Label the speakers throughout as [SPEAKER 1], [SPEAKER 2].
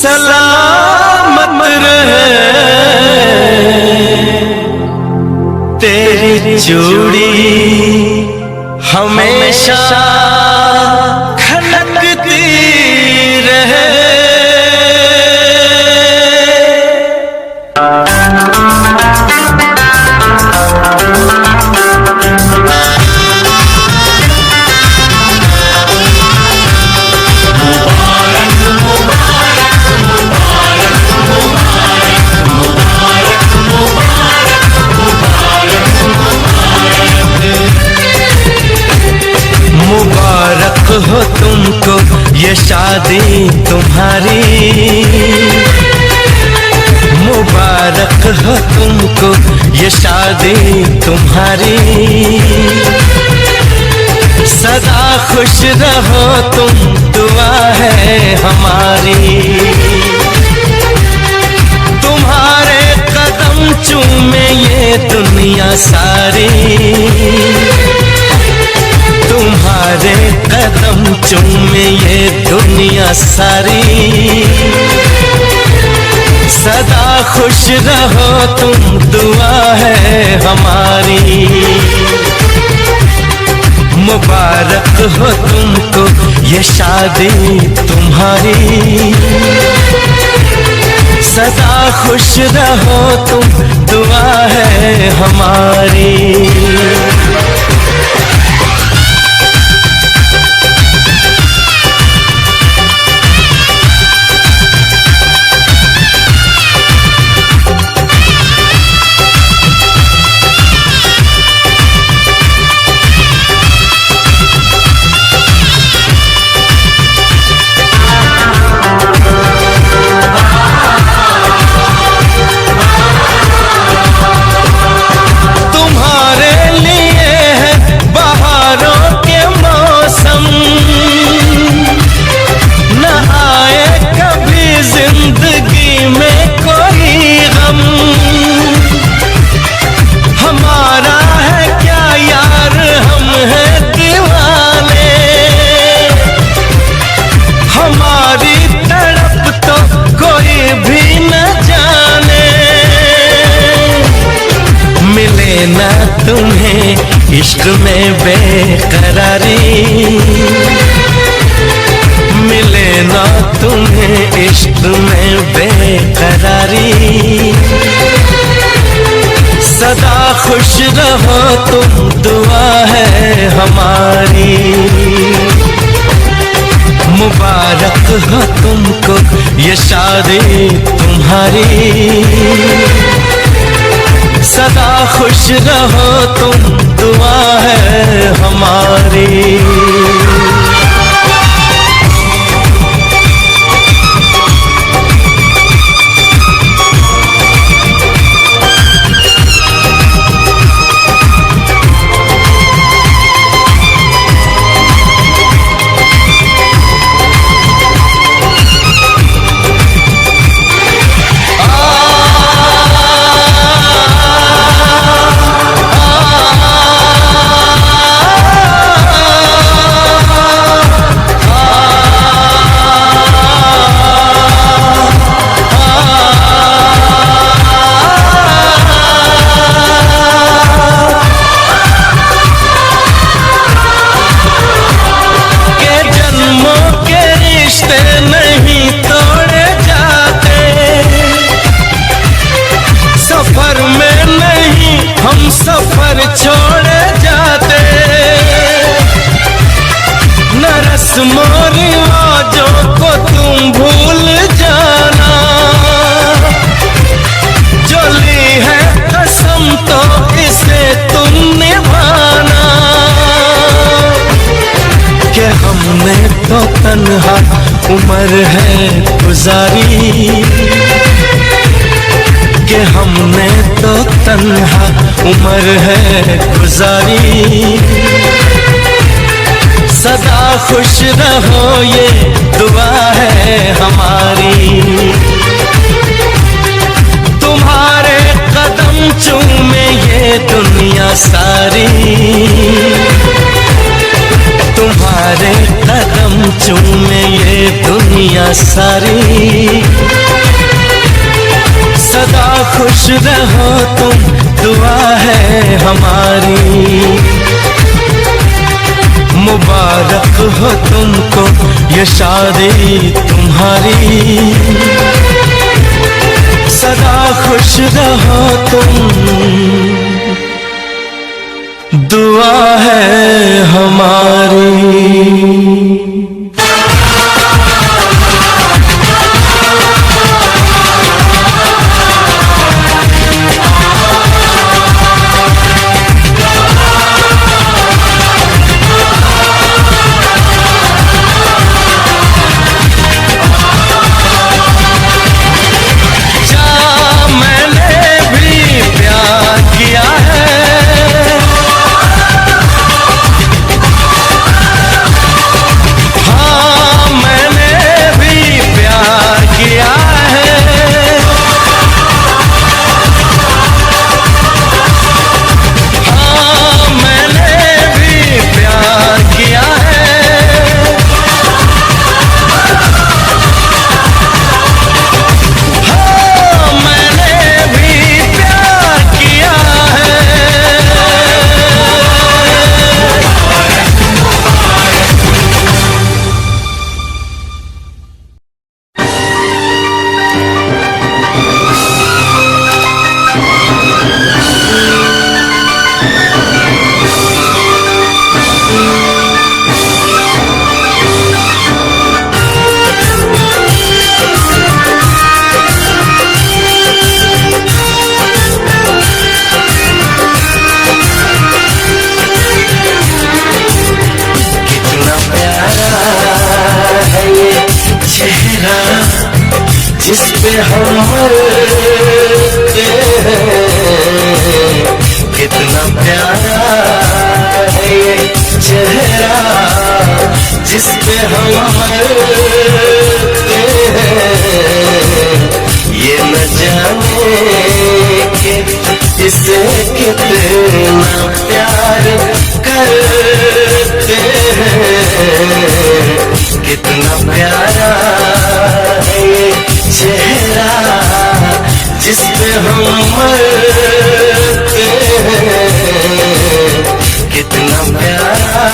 [SPEAKER 1] सलामत रहे तेरी चूड़ी हमेशा खनकती रहे। मुबारक हो तुमको ये शादी तुम्हारी, मुबारक हो तुमको ये शादी तुम्हारी। सदा खुश रहो तुम, दुआ है हमारी। तुम्हारे कदम चूमे ये दुनिया सारी, तुम्हारे कदम चूमे ये दुनिया सारी। सदा खुश रहो तुम, दुआ है हमारी। मुबारक हो तुमको ये शादी तुम्हारी। सदा खुश रहो तुम, दुआ है हमारी। ना तुम्हें इश्क में बेकरारी, मिले ना तुम्हें इश्क में बेकरारी। सदा खुश रहो तुम, दुआ है हमारी। मुबारक हो तुमको ये शादी तुम्हारी। सदा खुश रहो तुम, दुआ है हमारी। सफर छोड़ जाते न रस्मों रिवाजों को तुम भूल जाना। जो ली है कसम तो इसे तुम निभाना। कि हमने तो तन्हा उम्र है गुजारी, कि हमने तो तन्हा उम्र है गुजारी। सदा खुश रहो ये दुआ है हमारी। तुम्हारे कदम चूमे ये दुनिया सारी, तुम्हारे कदम झूमे ये दुनिया सारी। सदा खुश रहो तुम, दुआ है हमारी। मुबारक हो तुमको ये शादी तुम्हारी। सदा खुश रहो तुम, दुआ है हमारी। जिस पे हम मरते हैं, कितना प्यारा है ये चेहरा जिस पे हम मरते हैं। ये न जाने कि इसे कितना प्यार करते हैं। कितना प्यारा है ये चेहरा जिस पे हम मरते हैं। कितना प्यारा।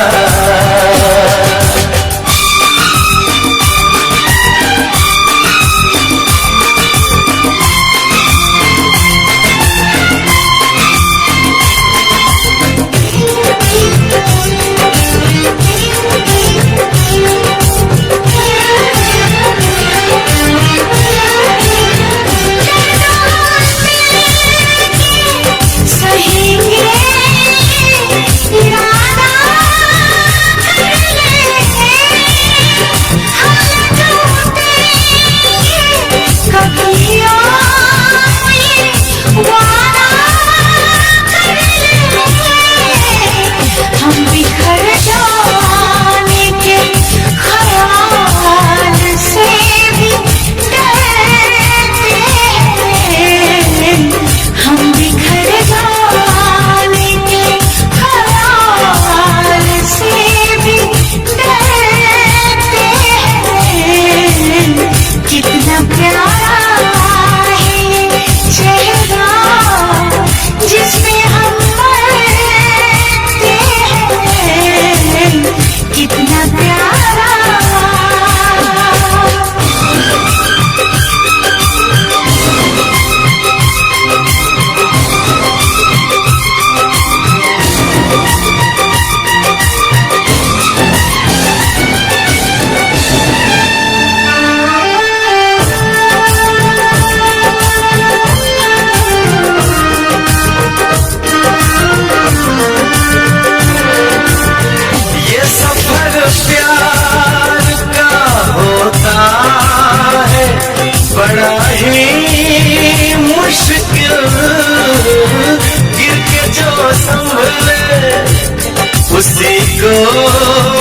[SPEAKER 1] उसी को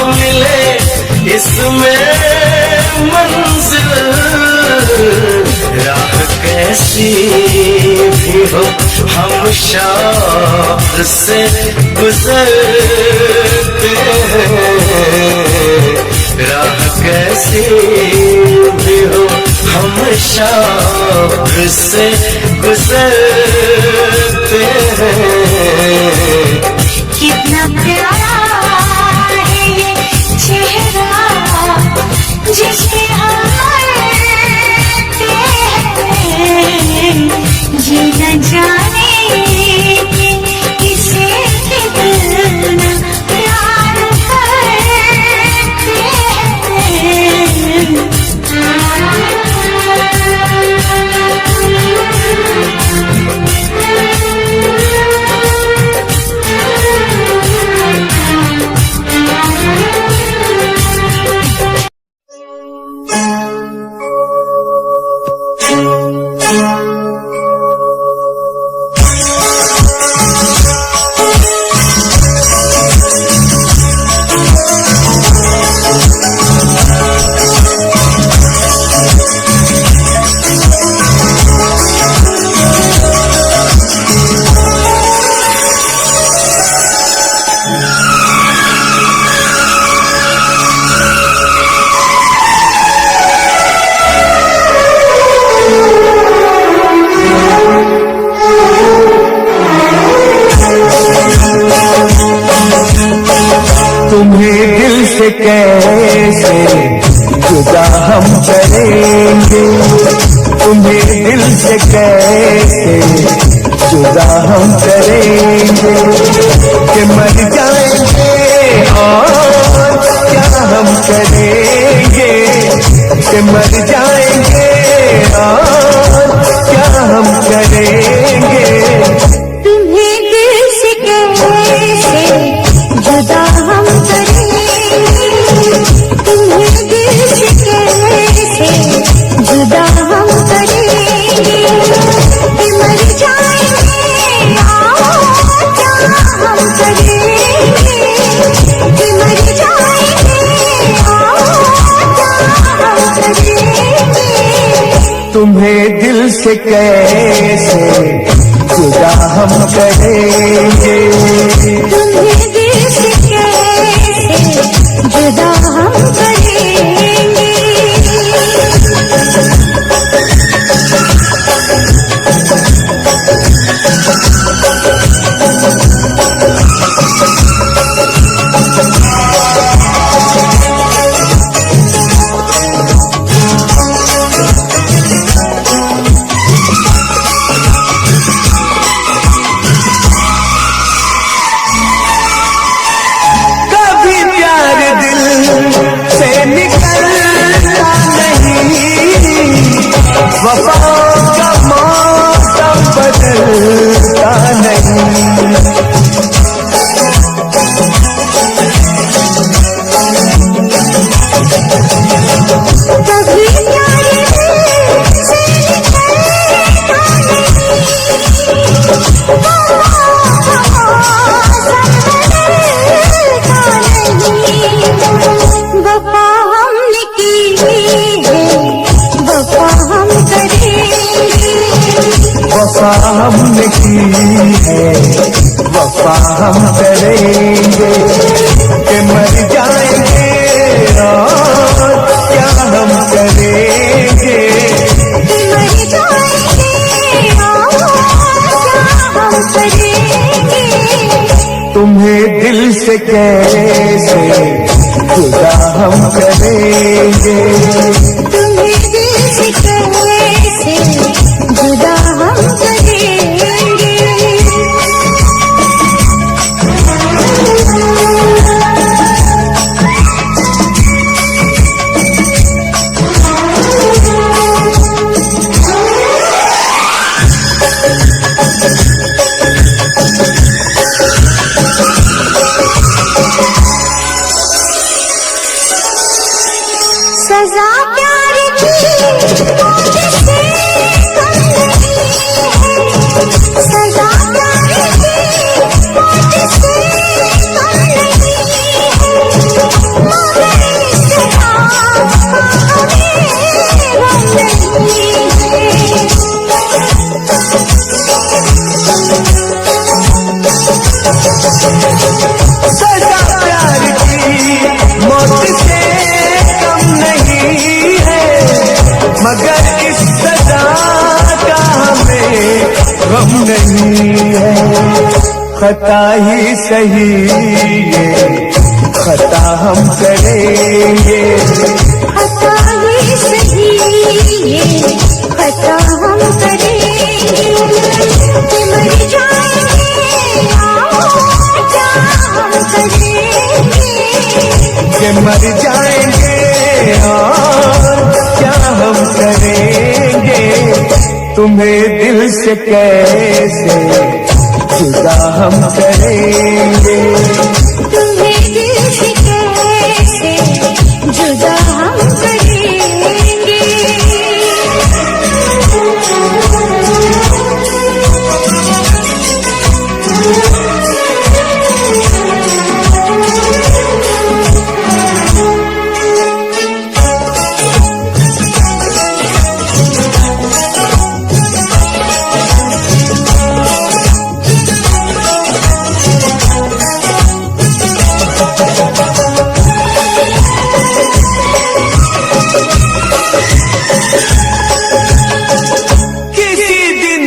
[SPEAKER 1] मिले इसमें मंजिल। राह कैसी भी हो हम शौक से गुजरते हैं। राह कैसी भी हो हम शौक से गुजरते हैं।
[SPEAKER 2] कितना प्यारा है ये चेहरा जिसके हम मरते हैं। ये न जाने कि इसे कितना प्यार करते हैं।
[SPEAKER 1] तुम्हें दिल से कैसे जुदा हम करेंगे, तुम्हें दिल से कैसे जुदा हम करेंगे, कि मर जाएंगे और क्या हम करेंगे, कि मर जाएंगे और क्या हम करेंगे।
[SPEAKER 2] तुम्हें दिल से कैसे जुदा हम करेंगे, तुम्हें दिल से कैसे जुदा हम करेंगे, कि मर जाएंगे और क्या हम करेंगे, कि मर जाएंगे और क्या हम करेंगे।
[SPEAKER 1] तुम्हें दिल से कैसे जुदा हम करेंगे,
[SPEAKER 2] तुम्हें दिल से कैसे जुदा हम करेंगे।
[SPEAKER 1] वफा का मौसम बदलता नहीं,
[SPEAKER 2] कभी प्यारे से निकलता नहीं, वफा हमने की है, वफा हम करेंगे,
[SPEAKER 1] वफा हमने की है, वफा हम करेंगे, कि मर जाएंगे और क्या हम करेंगे,
[SPEAKER 2] कि मर जाएंगे और क्या हम करेंगे।
[SPEAKER 1] तुम्हें दिल से कैसे जुदा हम करेंगे,
[SPEAKER 2] तुम्हें दिल से कैसे जुदा हम करेंगे। सजा प्यार की मौत से कम नहीं है, सजा प्यार की मौत से कम नहीं है, मगर इस रात का हमें गम नहीं है।
[SPEAKER 1] सजा प्यार की मौत से मगर इस सजा का हमें गम नहीं है। खता ही सही ये खता हम करेंगे,
[SPEAKER 2] खता ही सही ये खता हम करेंगे। कि मर जाएंगे और क्या हम करेंगे,
[SPEAKER 1] कि मर जाएंगे और क्या हम करेंगे। तुम्हें दिल से कैसे जुदा हम करेंगे,
[SPEAKER 2] तुम्हें दिल से कैसे जुदा हम करेंगे।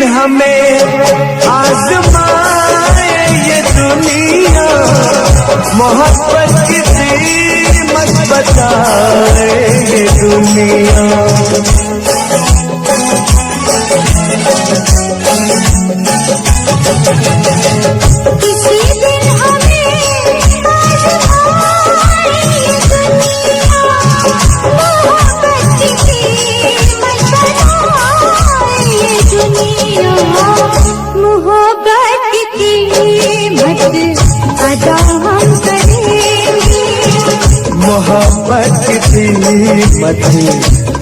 [SPEAKER 1] हमें आज़माए ये दुनिया, मोहब्बत की कीमत बताए ये दुनिया।
[SPEAKER 2] किसी दिन हमें आज़माए ये दुनिया, मोहब्बत की कीमत बताए ये दुनिया। मोहब्बत की कीमत अदा हम करेंगे,
[SPEAKER 1] मोहब्बत की कीमत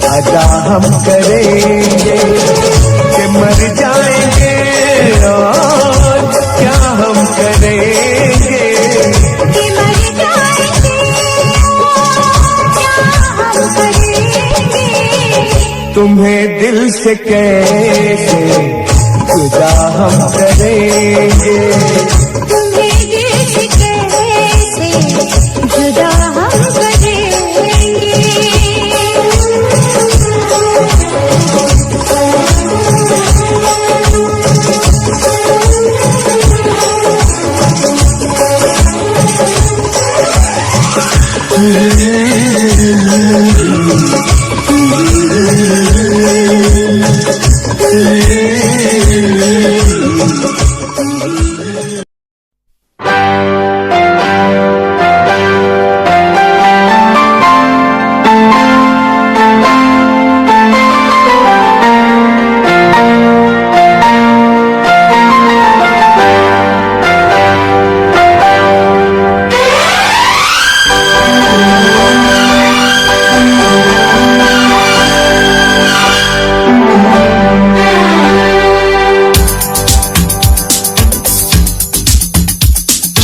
[SPEAKER 1] अदा हम करेंगे। कि मर जाएंगे और क्या हम करेंगे,
[SPEAKER 2] कि मर जाएंगे और क्या हम करेंगे।
[SPEAKER 1] तुम्हें दिल से कैसे जुदा हम करेंगे,
[SPEAKER 2] तुम्हें दिल से कैसे जुदा हम करेंगे।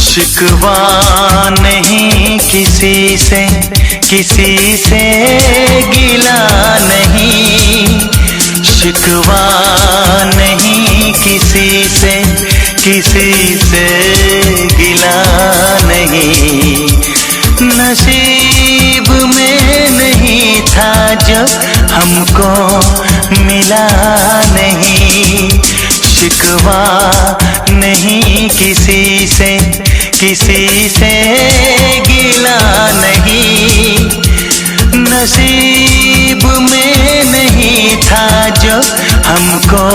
[SPEAKER 1] शिकवा नहीं किसी से, किसी से गिला नहीं। शिकवा नहीं किसी से, किसी से गिला नहीं। नसीब में नहीं था जो हमको मिला नहीं। शिकवा नहीं किसी से, किसी से गिला नहीं। नसीब में नहीं था जो हमको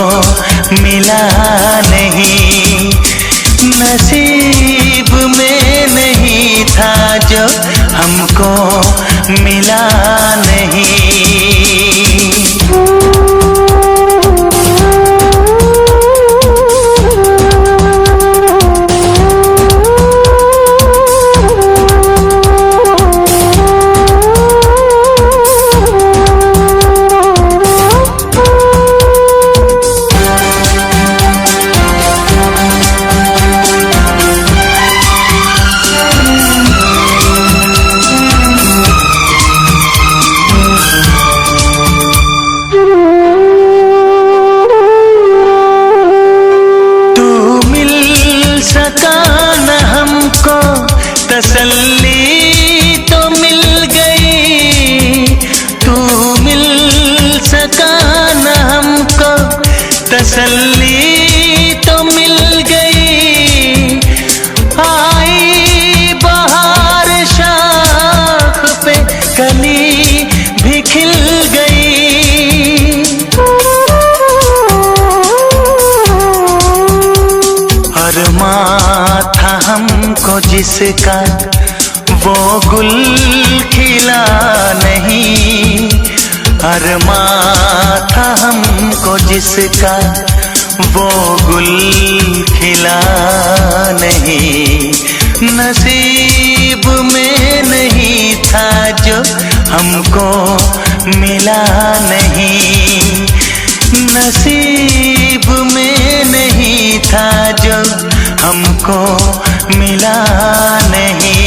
[SPEAKER 1] मिला नहीं। नसीब में नहीं था जो हमको मिला नहीं। तसल्ली तो मिल गई, आई बहार शाख पे कली भी खिल गई। अरमां था हमको जिसका वो गुल खिला नहीं, अरमां था हमको जिसका वो गुल खिला नहीं। नसीब में नहीं था जो हमको मिला नहीं, नसीब में नहीं था जो हमको मिला नहीं।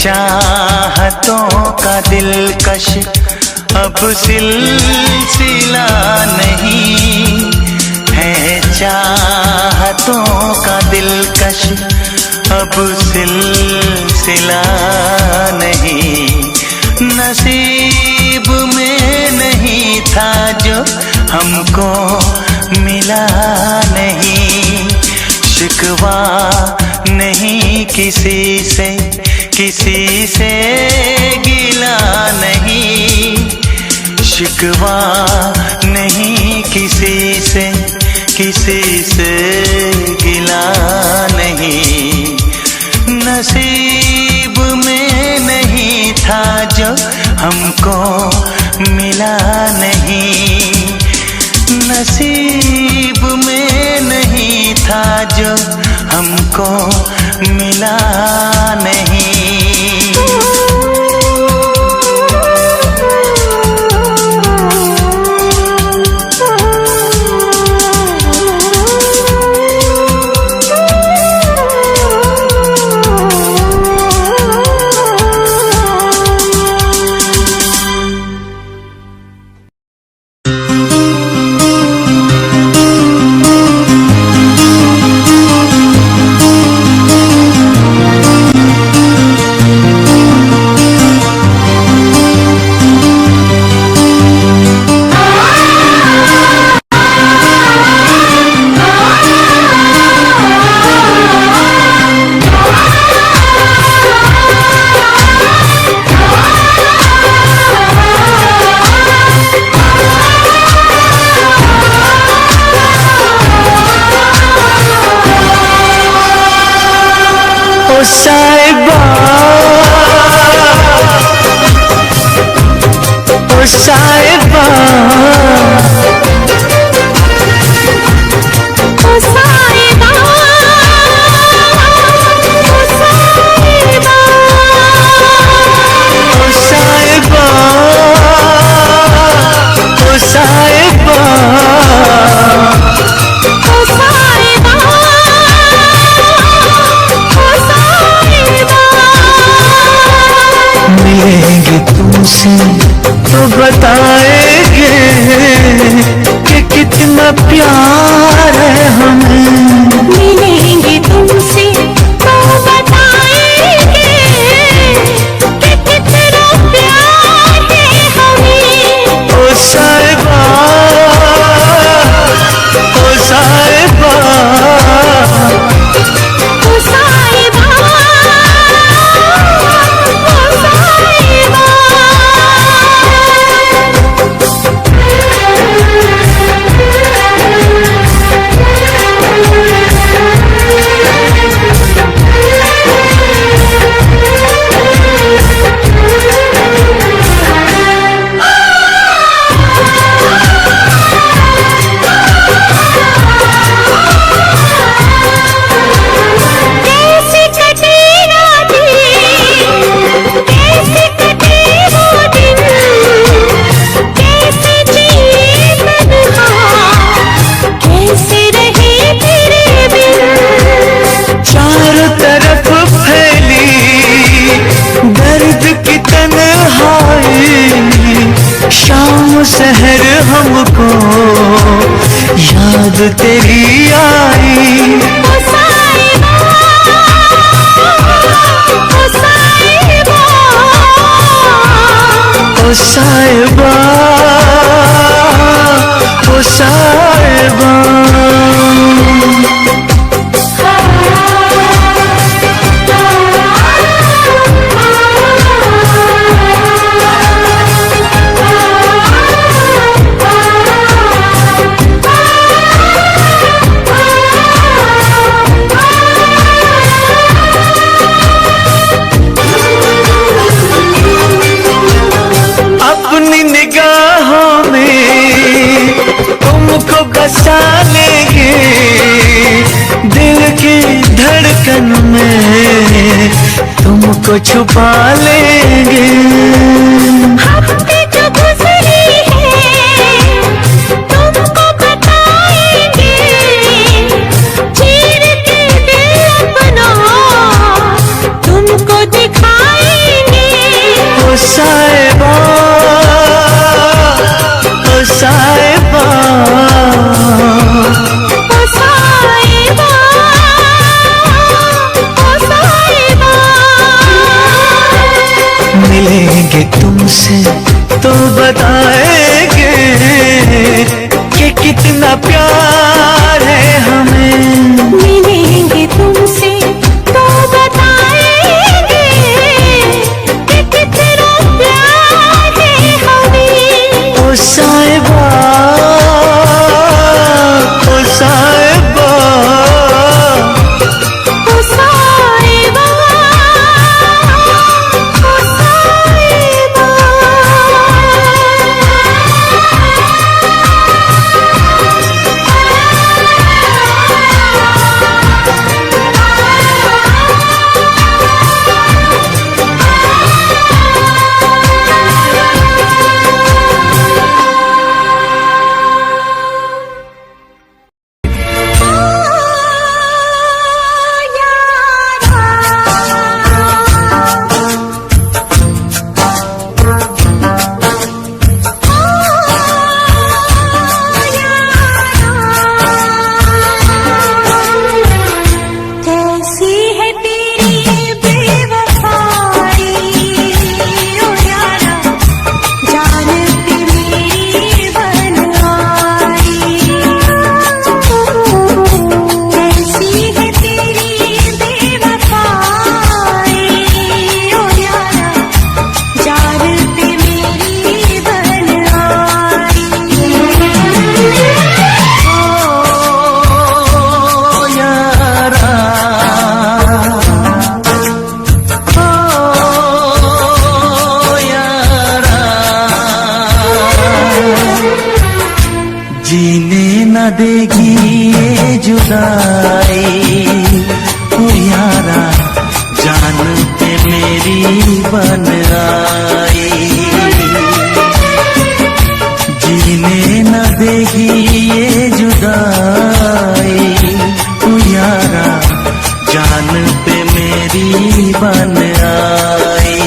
[SPEAKER 1] चाहतों का दिलकश अब सिलसिला नहीं है, चाहतों का दिलकश अब सिलसिला नहीं। नसीब में नहीं था जो हमको मिला नहीं, शिकवा नहीं किसी से, किसी से गिला नहीं, शिकवा नहीं किसी से, किसी से गिला नहीं। नसीब में नहीं था जो हमको मिला नहीं, नसीब में नहीं था जो हमको मिला नहीं।
[SPEAKER 3] साहिबा ओ साहिबा
[SPEAKER 2] ओ साहिबा ओ साहिबा
[SPEAKER 3] ओ साहिबा ओ साहिबा मिलेंगे तुमसे तो बताएंगे शहर हमको याद तेरी आई।
[SPEAKER 2] ओ साहिबा, ओ साहिबा,
[SPEAKER 3] ओ साहिबा, ओ साहिबा। अपनी निगाहों में तुमको बसा लेंगे, दिल की धड़कन में तुमको छुपा लेंगे।
[SPEAKER 2] हफ्ते जो गुजरी है तुमको बताएंगे, चीर के दिल अपना तुमको दिखाएंगे।
[SPEAKER 3] ओ साहिबा, ओ साहिबा,
[SPEAKER 2] ओ साहिबा, ओ साहिबा।
[SPEAKER 3] मिलेंगे तुमसे तो बताएंगे कि कितना प्यार है हमें।
[SPEAKER 2] मिलेंगे तुमसे तो बताएंगे कि कितना प्यार है हमें।
[SPEAKER 3] ओ साहिबा, ओ साहिबा,
[SPEAKER 2] ओ साहिबा, ओ साहिबा। कैसी है तेरी बेवफाई ओ यारा, जान पे मेरी बन आई। कैसी है तेरी बेवफाई ओ यारा, जान पे मेरी बन आई।
[SPEAKER 1] ओ यारा, ओ यारा, जीने न देगी ये जुदाई। ओ यारा, जान पे मेरी बन आई। जीने न देगी ये जुदाई। ओ यारा, जान पे मेरी बन आई।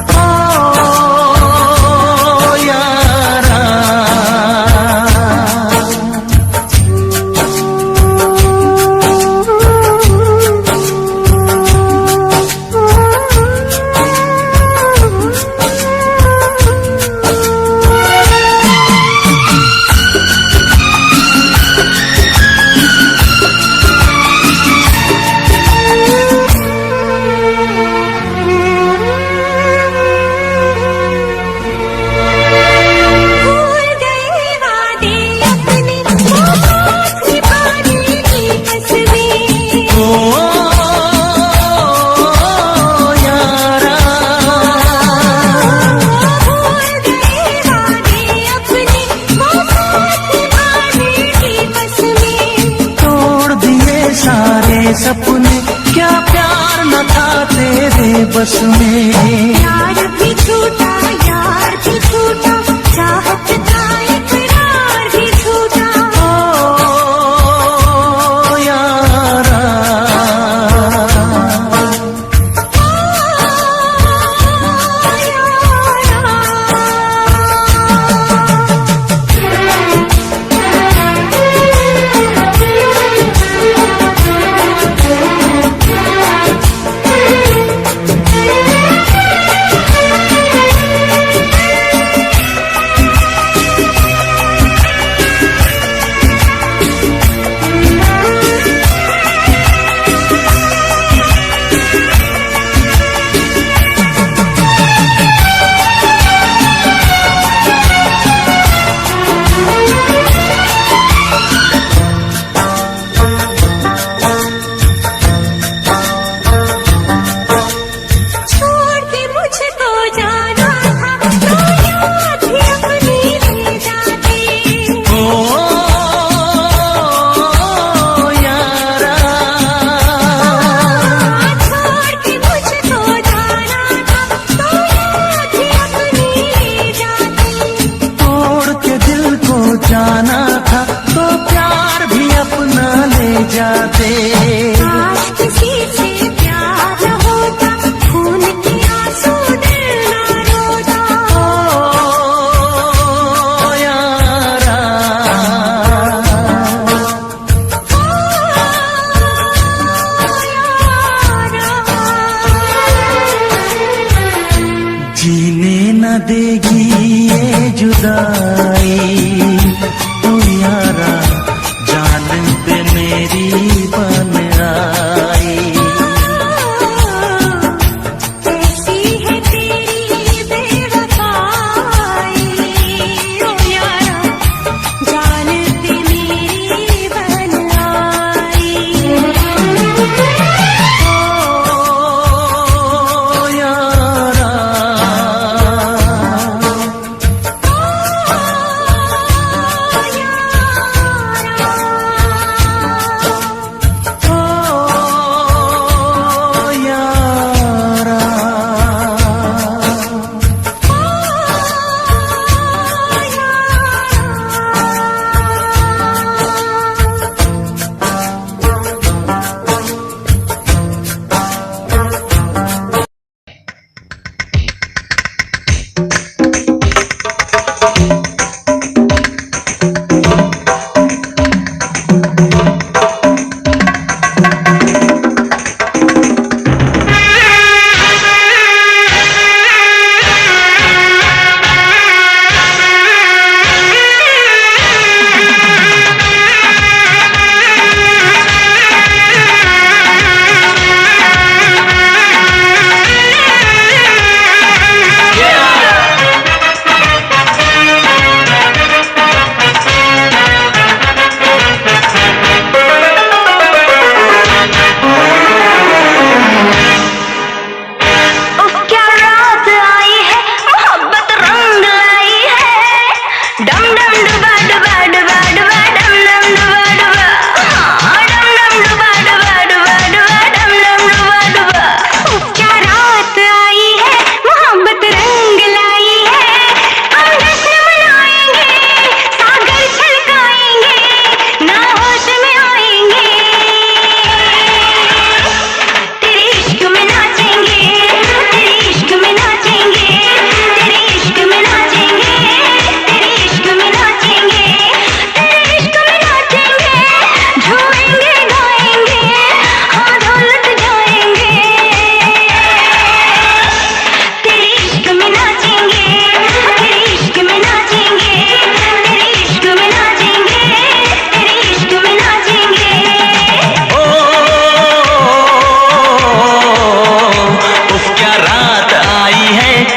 [SPEAKER 1] ओ यारा,
[SPEAKER 2] भूल गए वादे अपने, साथ निभाने की कसमें।
[SPEAKER 1] ओ यारा,
[SPEAKER 2] भूल गए वादे अपने, साथ निभाने की कसमें।
[SPEAKER 1] तोड़ दिए सारे सपने, क्या प्यार न था तेरे बस में।
[SPEAKER 2] यार भी छूटा, यार भी छूटा, चाहत का इकरार भी छूटा।
[SPEAKER 1] ओ यारा, ये जुदाई, तू यारा जान पे मेरी बन आई।
[SPEAKER 2] कैसी है तेरी बेवफाई, ओ यारा जान पे मेरी बन आई।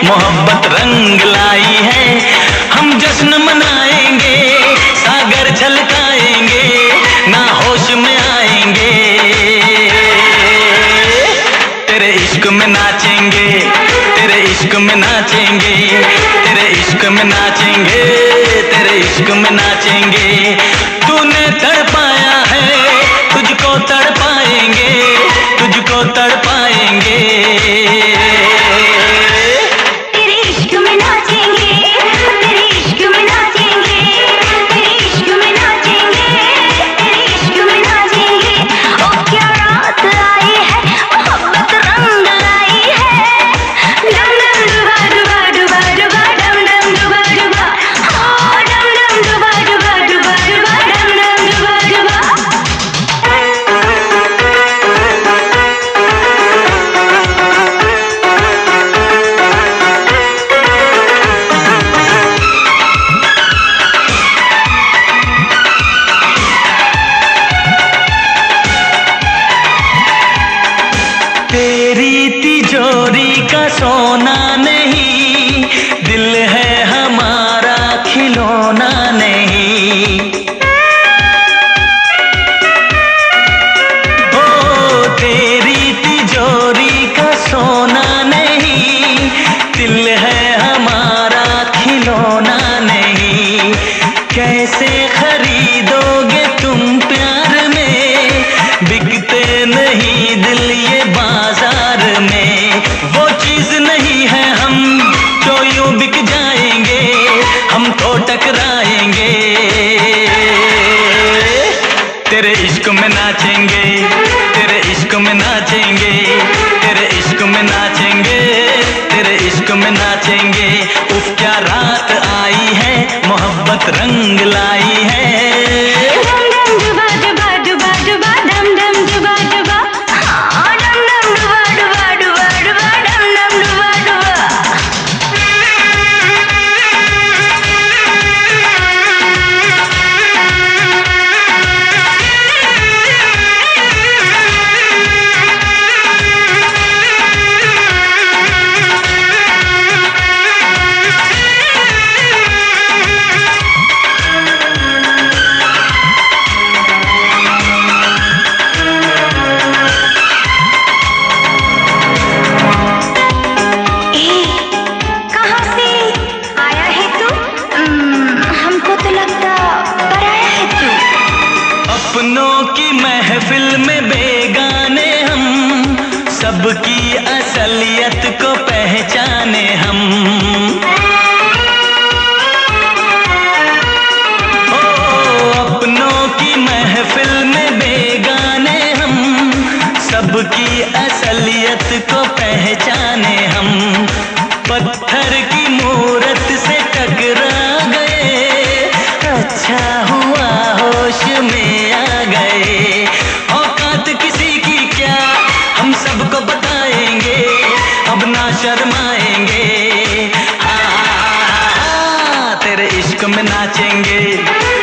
[SPEAKER 3] मोहब्बत रंग लाई है, हम जश्न मनाएंगे, सागर छलकाएंगे, ना होश में आएंगे, तेरे इश्क में नाचेंगे, तेरे इश्क में नाचेंगे, तेरे इश्क में नाचेंगे, तेरे इश्क में नाचेंगे। तूने तड़पाया है, तुझको तड़पाएंगे, तुझको तड़पाएंगे। तेरी तिजोरी का सोना नहीं, दिल है हमारा खिलौना नहीं। ओ तेरी तिजोरी का सोना नहीं, दिल है हमारा खिलौना नहीं। कैसे खरीदोगे तुम प्यार में, बिकते नहीं दिल ये बाजार में। वो चीज नहीं है हम जो यूं बिक जाएंगे, हम तो टकराएंगे। तेरे इश्क में नाचेंगे, तेरे इश्क में नाचेंगे, तेरे इश्क में नाचेंगे, तेरे इश्क में नाचेंगे। उफ क्या रात आई है, मोहब्बत रंग लाई है। की महफिल में बेगाने हम, सबकी असलियत को पहचाने हम। अपनों की महफिल में बेगाने हम, सबकी असलियत को पहचाने हम। पत्थर की मूरत से टकरा गए, अच्छा हुआ होश में आ गए। औकात किसी की क्या हम सबको बताएंगे, अब ना शर्माएंगे। तेरे इश्क में नाचेंगे,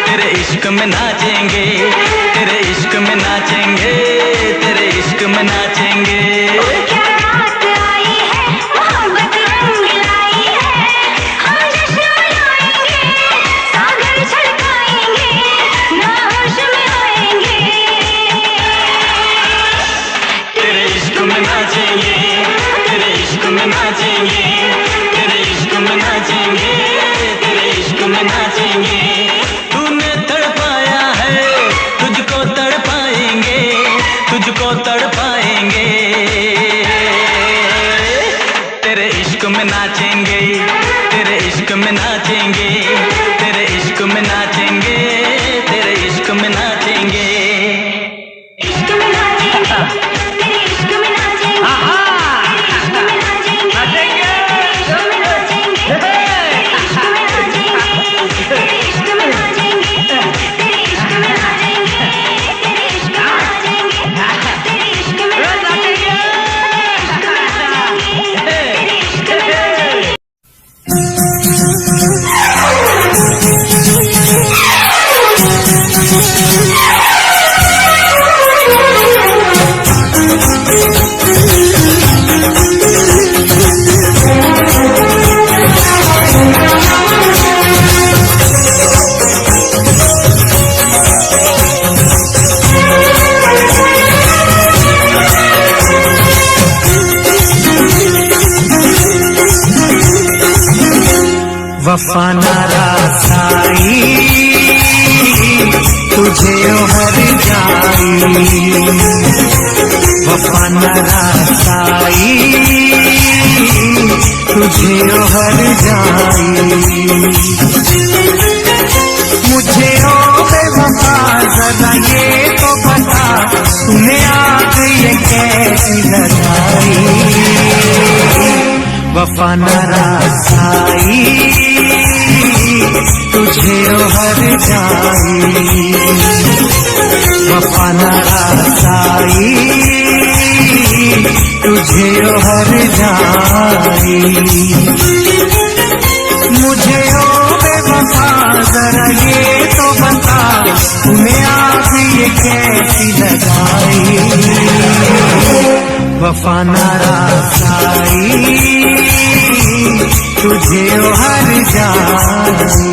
[SPEAKER 3] तेरे इश्क में नाचेंगे, तेरे इश्क में नाचेंगे, तेरे इश्क में नाचेंगे।
[SPEAKER 2] क्या रात आई है, मोहब्बत रंग लाई है, हम जश्न मनाएंगे, सागर छलकाएंगे, नाहोश में आएंगे।
[SPEAKER 3] तेरे इश्क में नाचेंगे, तेरे इश्क में नाचेंगे, तेरे इश्क में नाचेंगे, तेरे इश्क में नाचेंगे। तूने तड़पाया है, तुझको तड़पाएंगे, तुझको तड़पाएंगे। तेरे इश्क में नाचेंगे, तेरे इश्क में नाचेंगे, तेरे इश्क में नाचेंगे, तेरे इश्क में नाचेंगे।
[SPEAKER 2] इश्क में नाचेंगे, तेरे इश्क में नाचेंगे, तेरे इश्क में नाचेंगे, तेरे इश्क में नाचेंगे, तेरे इश्क में नाचेंगे, तेरे इश्क में नाचेंगे, तेरे इश्क में नाचेंगे, तेरे इश्क में नाचेंगे, तेरे इश्क में नाचेंगे, तेरे इश्क में नाचेंगे।
[SPEAKER 1] वफा ना रासाई तुझे हर जाई, वफा ना रासाई तुझे हर जाई। मुझे ओ बेवफा जरा ये तो बता, तूने आग ये कैसी लगाई। वफा न रासाई तुझे हर जाई, वफा न रासाई तुझे हर जाई। मुझे ओ बेवफा जरा ये तो बता, तूने आग ये कैसी लगाई। वफा न रासाई तुझे हर जाई।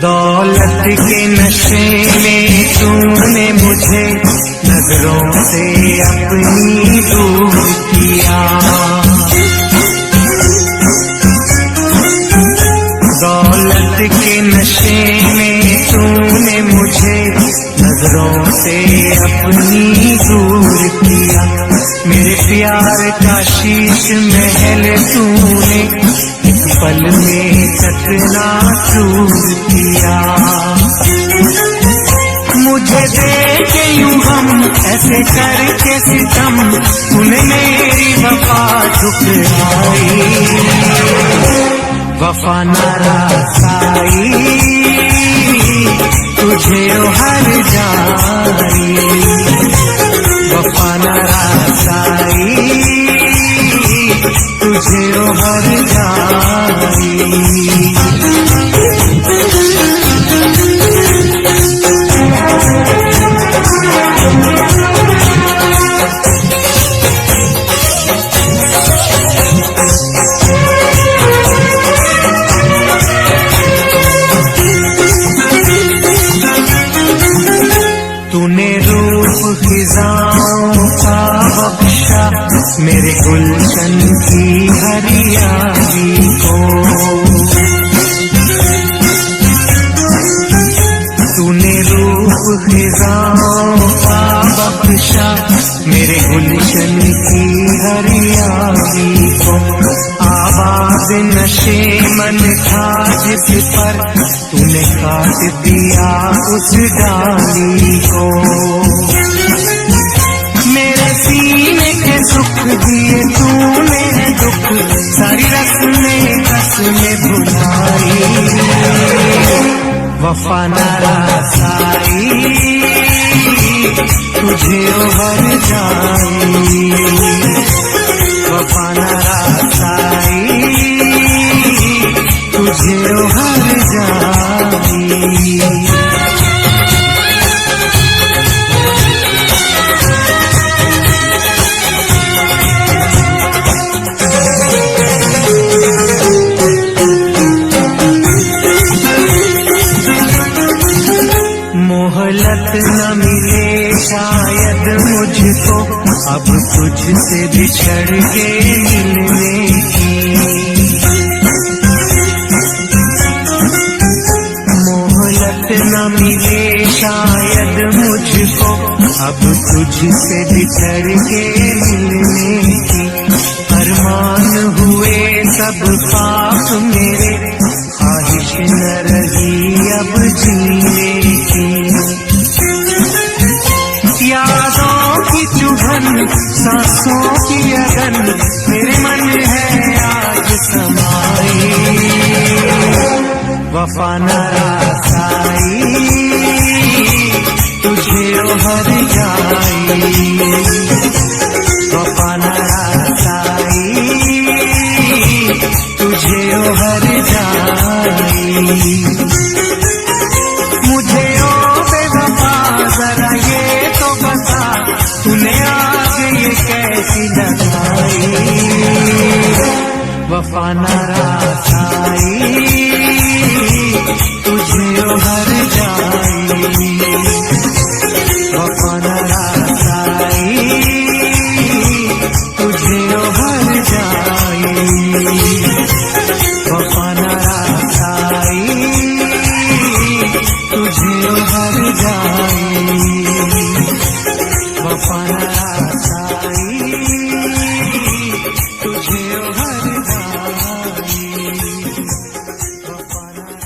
[SPEAKER 1] दौलत के नशे में तूने मुझे नजरों से अपनी दूर किया। दौलत के नशे में तूने मुझे नजरों से अपनी दूर किया। मेरे प्यार का शीश महल तूने एक पल में चकना चूर किया। मुझे देखे यूं हम ऐसे करके सितम, तूने मेरी वफा ठुकराई। वफा न रासाई तुझे हर जाई, वफा न रासाई तुझे हर जाई। मेरे गुलशन की हरियाली को। तूने रूप खिजाओं का बख्शा मेरे गुलशन की हरियाली को। आवाज नशे मन था जिस पर तूने काट दिया उस डाली को। मेरे सीने के सुख दिए तूने दुख सारी रस्में कसमें भुलाई। वफा न रसाई तुझे उभर जाई। वफा न रसाई तुझे उभर जाई। मोहलत न मिले शायद मुझको अब तुझसे बिछड़ के मिलने की। मोहलत न मिले शायद मुझको अब तुझसे बिछड़ के मिलने की। अरमान हुए सब पाप मेरे ख्वाहिश न रही अब जीने की। यादों की चुभन सांसों की अगन मेरे मन है आज समाई। वफा न रसाई तुझे उभर जाई। वफा न रसाई तुझे उभर जाई। मुझे ओ बेवफा जरा ये तो बता तूने आग ये कैसी लगाई। वफा न रसाई तुझे उभर जाई। वफा न रसाई तुझे उभर जाई। वफा न रसाई तुझे उभर जाई। वफा न रसाई तुझे उभर जाई। वफा न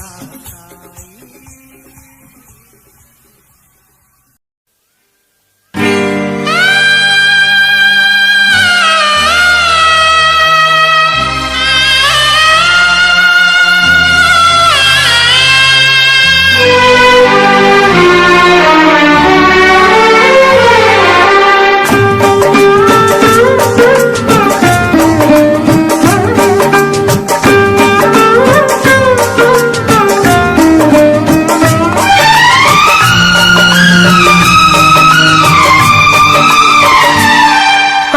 [SPEAKER 1] रसाई।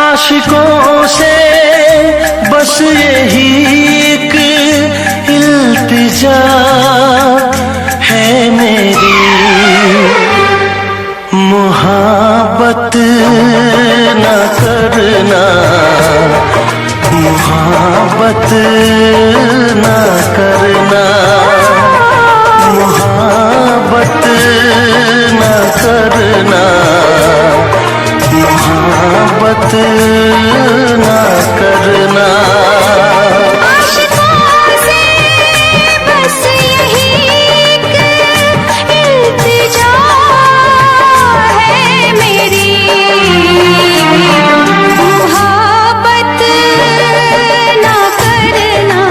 [SPEAKER 4] आशिकों से बस यही एक इल्तिजा है मेरी। मुहाबत न करना, मुहाबत न करना, मुहाबत न करना, मोहब्बत ना करना।
[SPEAKER 2] आशिकों से बस यही एक इल्तिजा है मेरी। मुहाबत ना करना,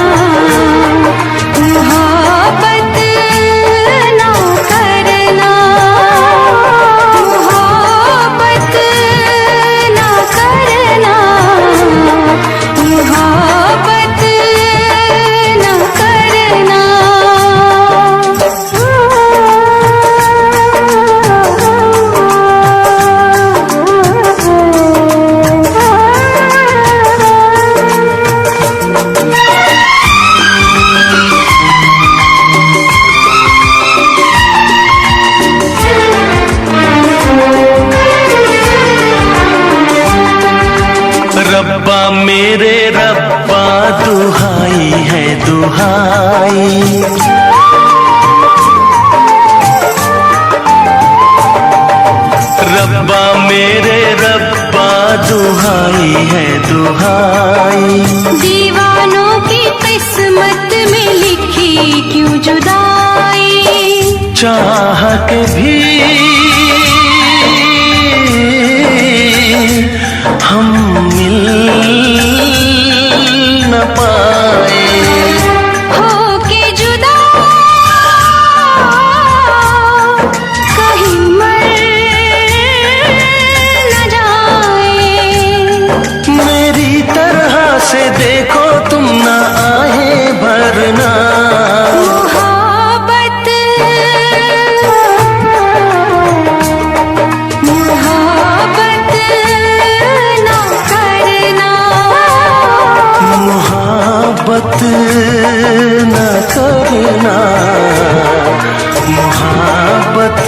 [SPEAKER 4] दुहाई।
[SPEAKER 3] रब्बा मेरे रब्बा दुहाई है दुहाई।
[SPEAKER 2] दीवानों की किस्मत में लिखी क्यों जुदाई।
[SPEAKER 4] चाह के भी हम मिल न पाए।
[SPEAKER 2] होके जुदा कहीं मर न जाए।
[SPEAKER 4] मेरी तरह से देखो तुम ना आहे भरना। मोहब्बत न करना, मोहब्बत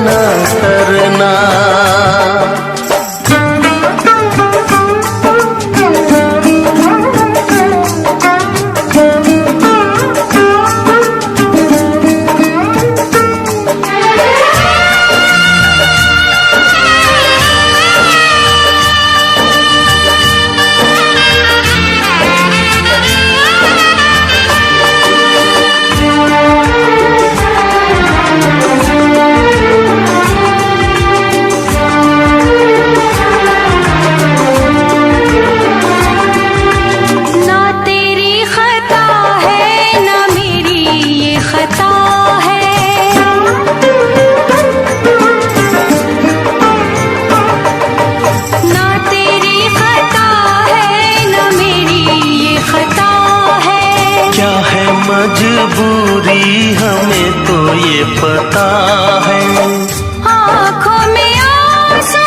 [SPEAKER 4] न करना। मजबूरी हमें तो ये पता है।
[SPEAKER 2] आँखों में आंसू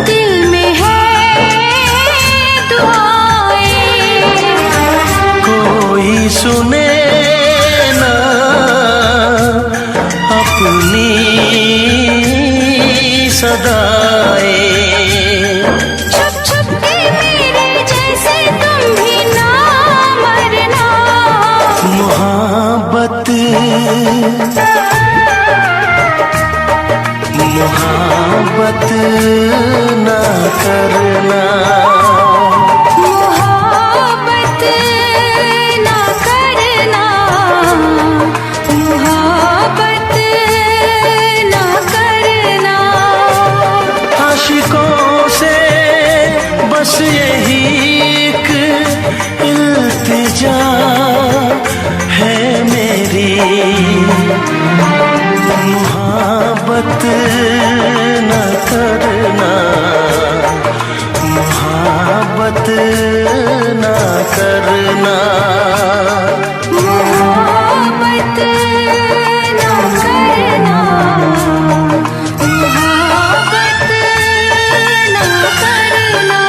[SPEAKER 2] दिल में है दुआएं।
[SPEAKER 4] कोई सुने ना अपनी सदाएं। मोहब्बत मोहब्बत ना करना,
[SPEAKER 2] मोहब्बत ना करना, मोहब्बत ना करना।
[SPEAKER 4] आशिकों से बस यही एक इल्तिजा है मेरी। मोहब्बत न करना, मोहब्बत न करना।
[SPEAKER 2] मोहब्बत ना करना, मोहब्बत ना करना।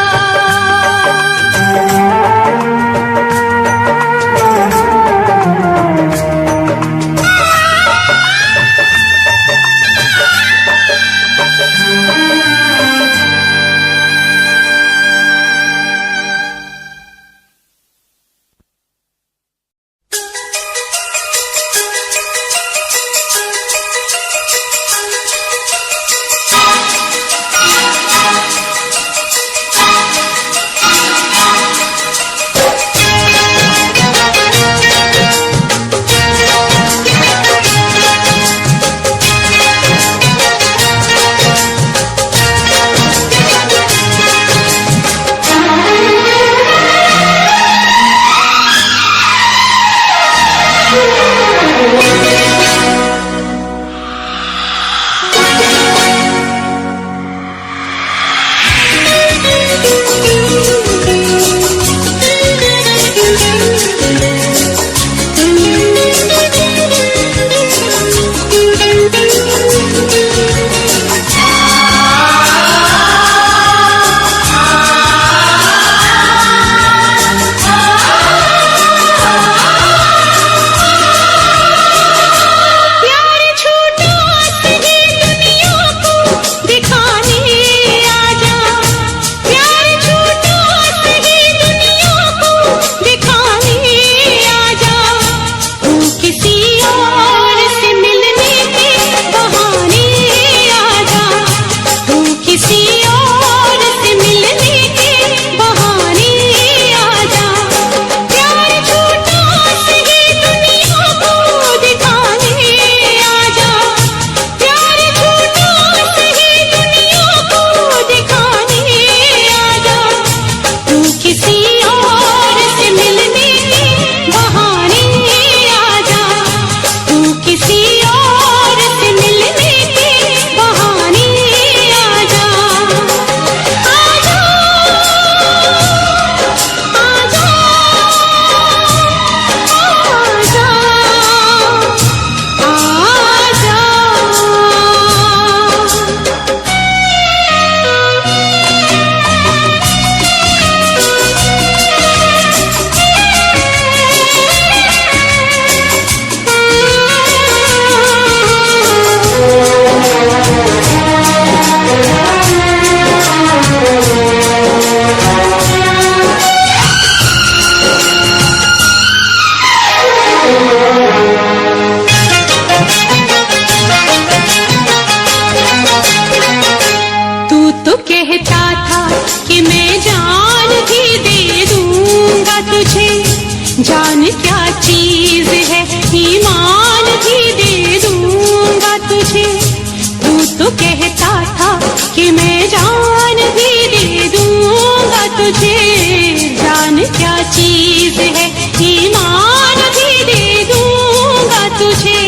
[SPEAKER 5] क्या चीज है, ईमान भी दे दूंगा तुझे।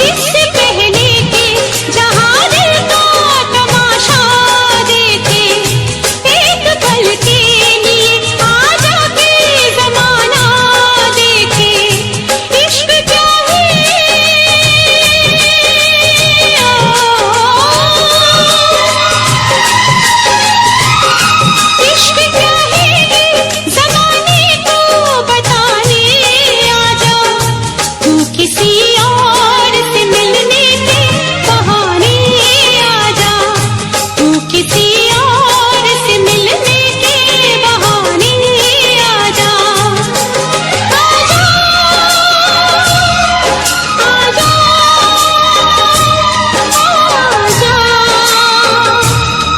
[SPEAKER 5] इससे पहले कि जहां दिल का तमाशा देखे, एक पल के लिए आजा के जमाना देखे। इश्क क्या है, इश्क क्या है जमाने को बताने आजा। तू किसी और से मिलने के बहाने आजा, तू किसी और से मिलने के बहाने आजा। आजा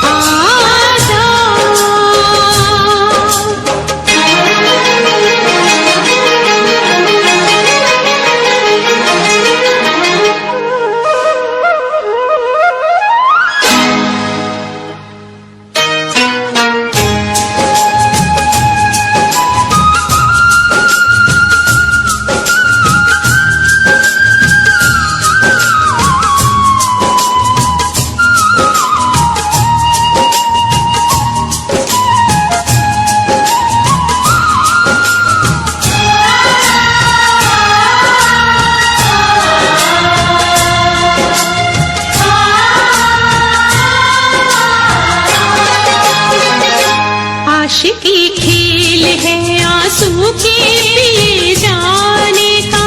[SPEAKER 5] आजा आशिकी खेल है आंसू के पिए जाने का,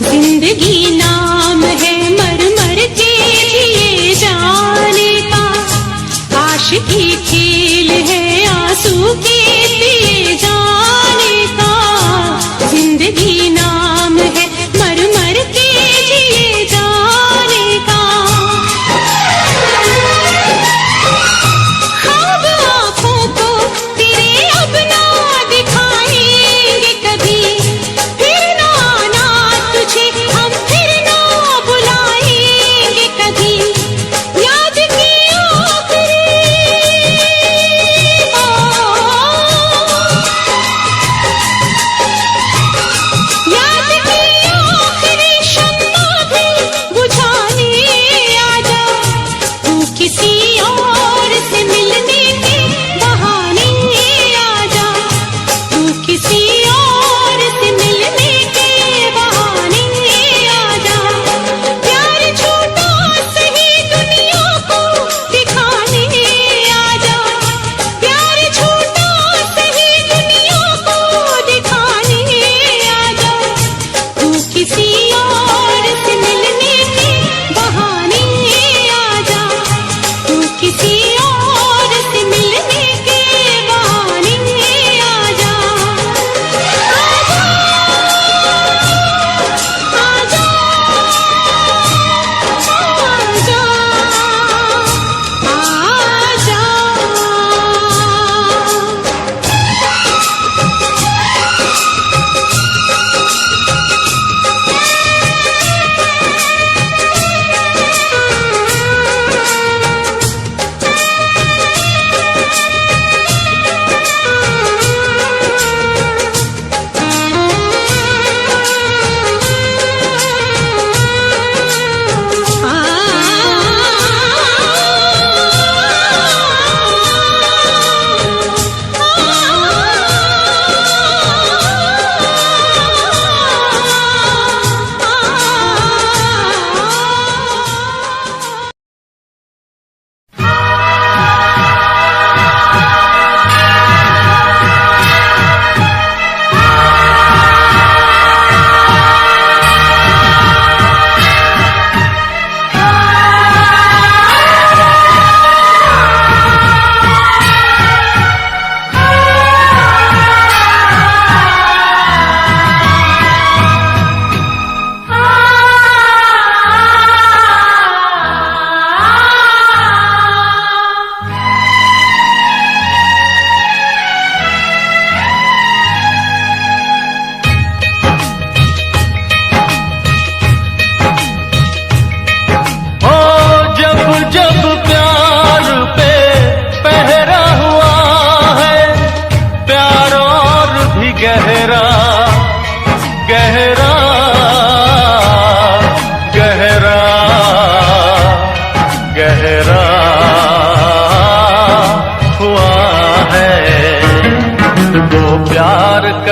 [SPEAKER 5] जिंदगी नाम है मर मर के जिए जाने का। आशिकी खेल है आंसू के पिए जाने का, जिंदगी नाम है मर मर के जिए जाने का। ख्वाब आँखों को तेरे अब ना दिखाएंगे कभी, फिर ना आना तुझे हम फिर ना बुलाएंगे कभी। याद की आखिरी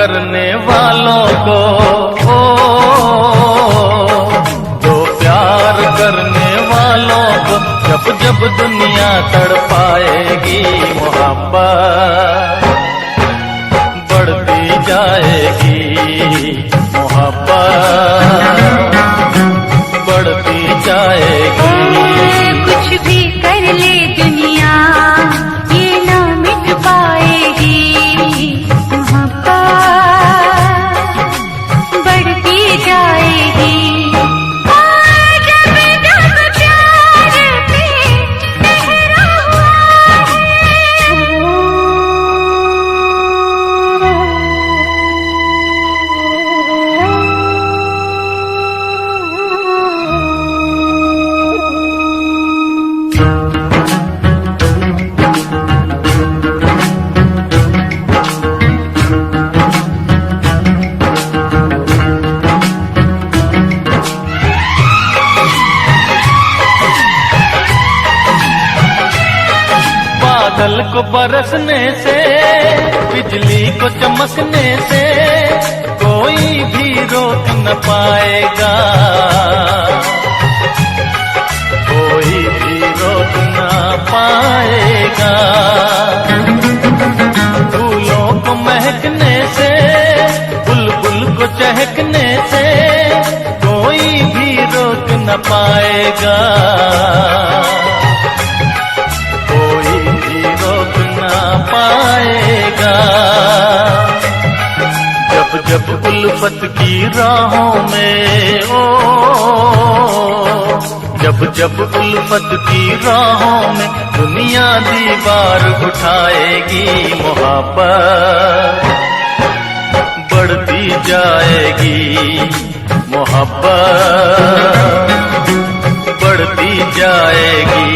[SPEAKER 4] करने वालों को दो प्यार करने वालों को जब जब दुनिया तड़पाएगी मोहब्बत बढ़ती जाएगी मोहब्बत बढ़ती जाएगी।
[SPEAKER 2] कुछ भी कर ले दुनिया ये ना मिट पाएगी मोहब्बत बढ़ती जाएगी। जब जब प्यार पे ठहरा हुआ
[SPEAKER 4] बादल को बरसने से बिजली को चमकने से कोई भी रोक न पाएगा कोई भी रोक न पाएगा। फूलों को महकने से बुलबुल को चहकने से कोई भी रोक न पाएगा कोई भी रोक ना पाएगा। जब जब उल्फत की राहों में जब जब उल्फत की राहों में दुनिया दीवार उठाएगी मोहब्बत बढ़ती जाएगी मोहब्बत बढ़ती जाएगी।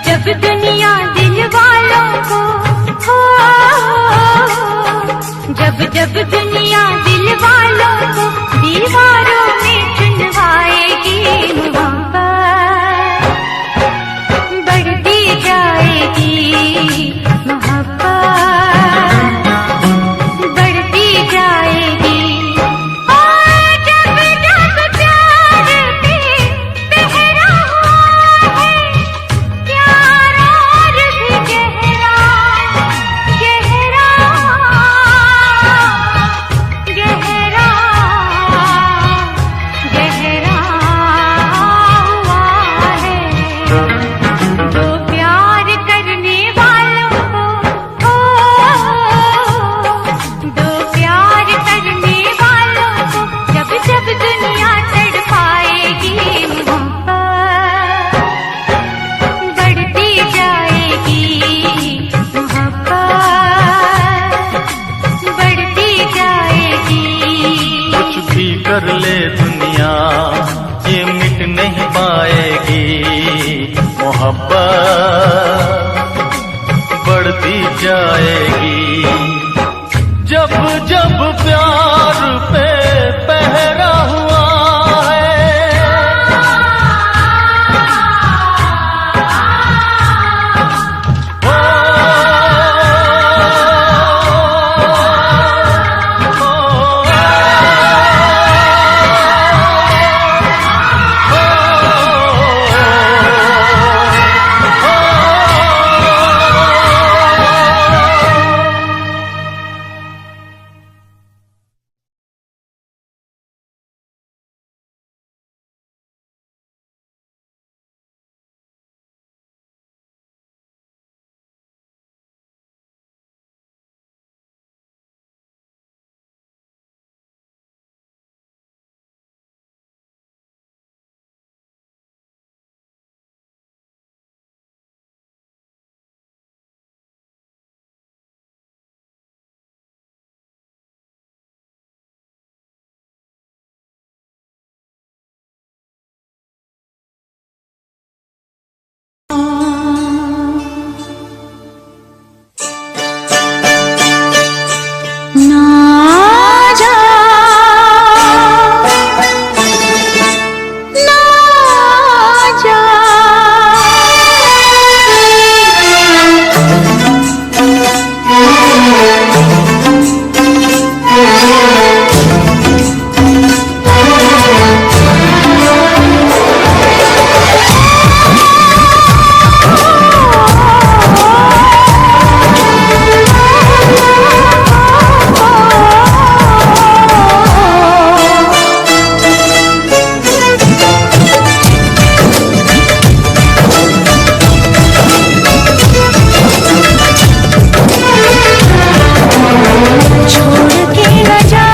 [SPEAKER 4] जब दुनिया दिल वालों को जब जब दुनिया दिल वालों को दीवारों में चुनवाएगी मोहब्बत बढ़ती जाएगी मोहब्बत बढ़ती जाएगी। और जब जब प्यार पे पहरा हुआ है प्यार और भी गहरा गहरा गहरा गहरा हुआ है। तो प्यार करने वालों को दो प्यार करने वालों को जब जब दुनिया तड़पाएगी मोहब्बत बढ़ती जाएगी मोहब्बत बढ़ती जाएगी। कुछ भी कर ले दुनिया ये मिट नहीं पाएगी मोहब्बत बढ़ती जाएगी। जब जब प्यार पे पहरा हुआ है
[SPEAKER 2] छोड़ के न जा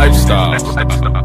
[SPEAKER 6] lifestyle.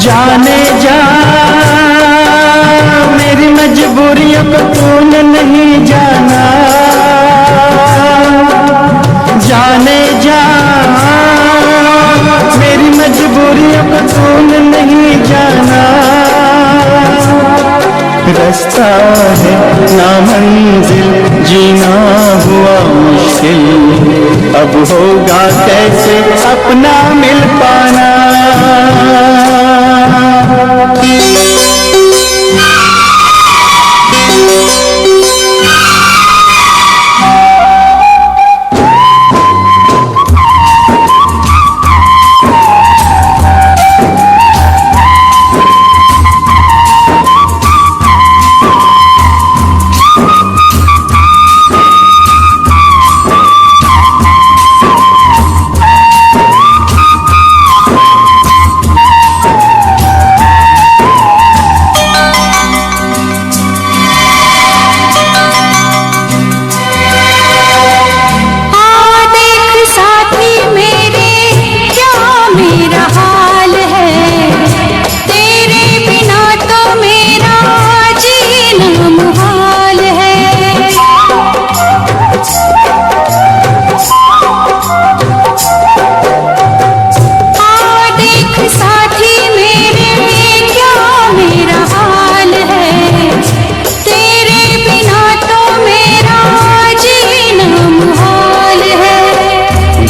[SPEAKER 1] जाने जा मेरी मजबूरियों को तूने नहीं जाना, जाने जा मेरी मजबूरियों को तूने नहीं जाना। रास्ता है ना मंजिल जीना हुआ मुश्किल, अब होगा कैसे अपना मिल पाना।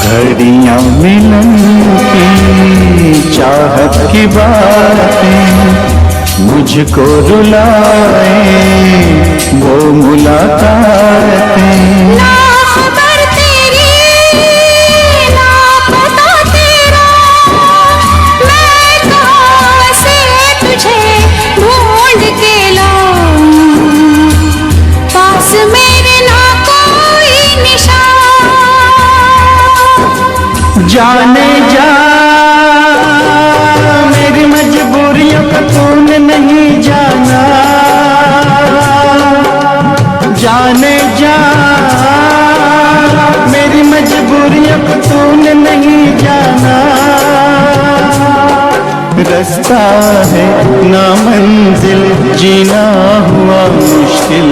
[SPEAKER 1] घड़ियां मिलन की चाहत की बातें मुझको रुलाए, वो मुलाकातें।
[SPEAKER 5] ना खबर तेरी ना पता तेरा, मैं कहाँ से तुझे ढूंढ के लाऊं, पास मेरे ना कोई निशान।
[SPEAKER 1] जाने जा मेरी मजबूरियों को तूने नहीं जाना, जाने जा मेरी मजबूरियों को तूने नहीं जाना। रास्ता है ना मंजिल जीना हुआ मुश्किल,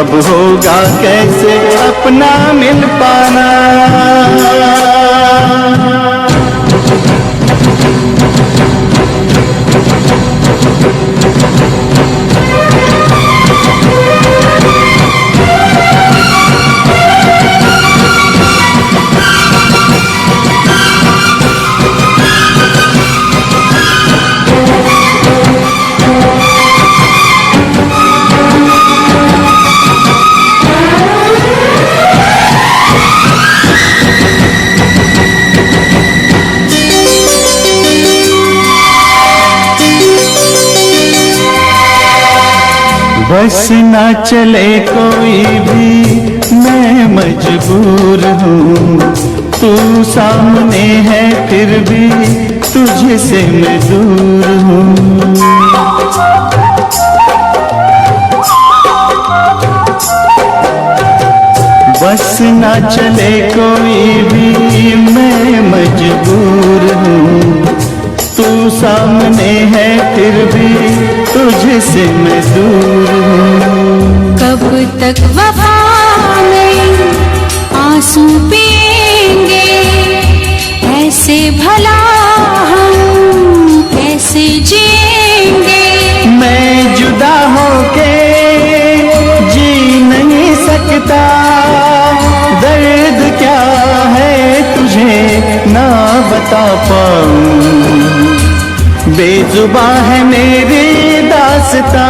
[SPEAKER 1] अब होगा कैसे अपना मिल पाना। बस ना चले कोई भी मैं मजबूर हूँ, तू सामने है फिर भी तुझसे मैं दूर हूँ। बस ना चले कोई भी मैं मजबूर हूँ, तू सामने है फिर भी तुझसे मैं दूर हूँ।
[SPEAKER 5] कब तक वफा में आंसू पिएंगे, ऐसे भला हम कैसे जिएंगे।
[SPEAKER 1] मैं जुदा होके जी नहीं सकता, दर्द क्या है तुझे ना बता पाऊं। बेजुबां है मेरी दास्तां।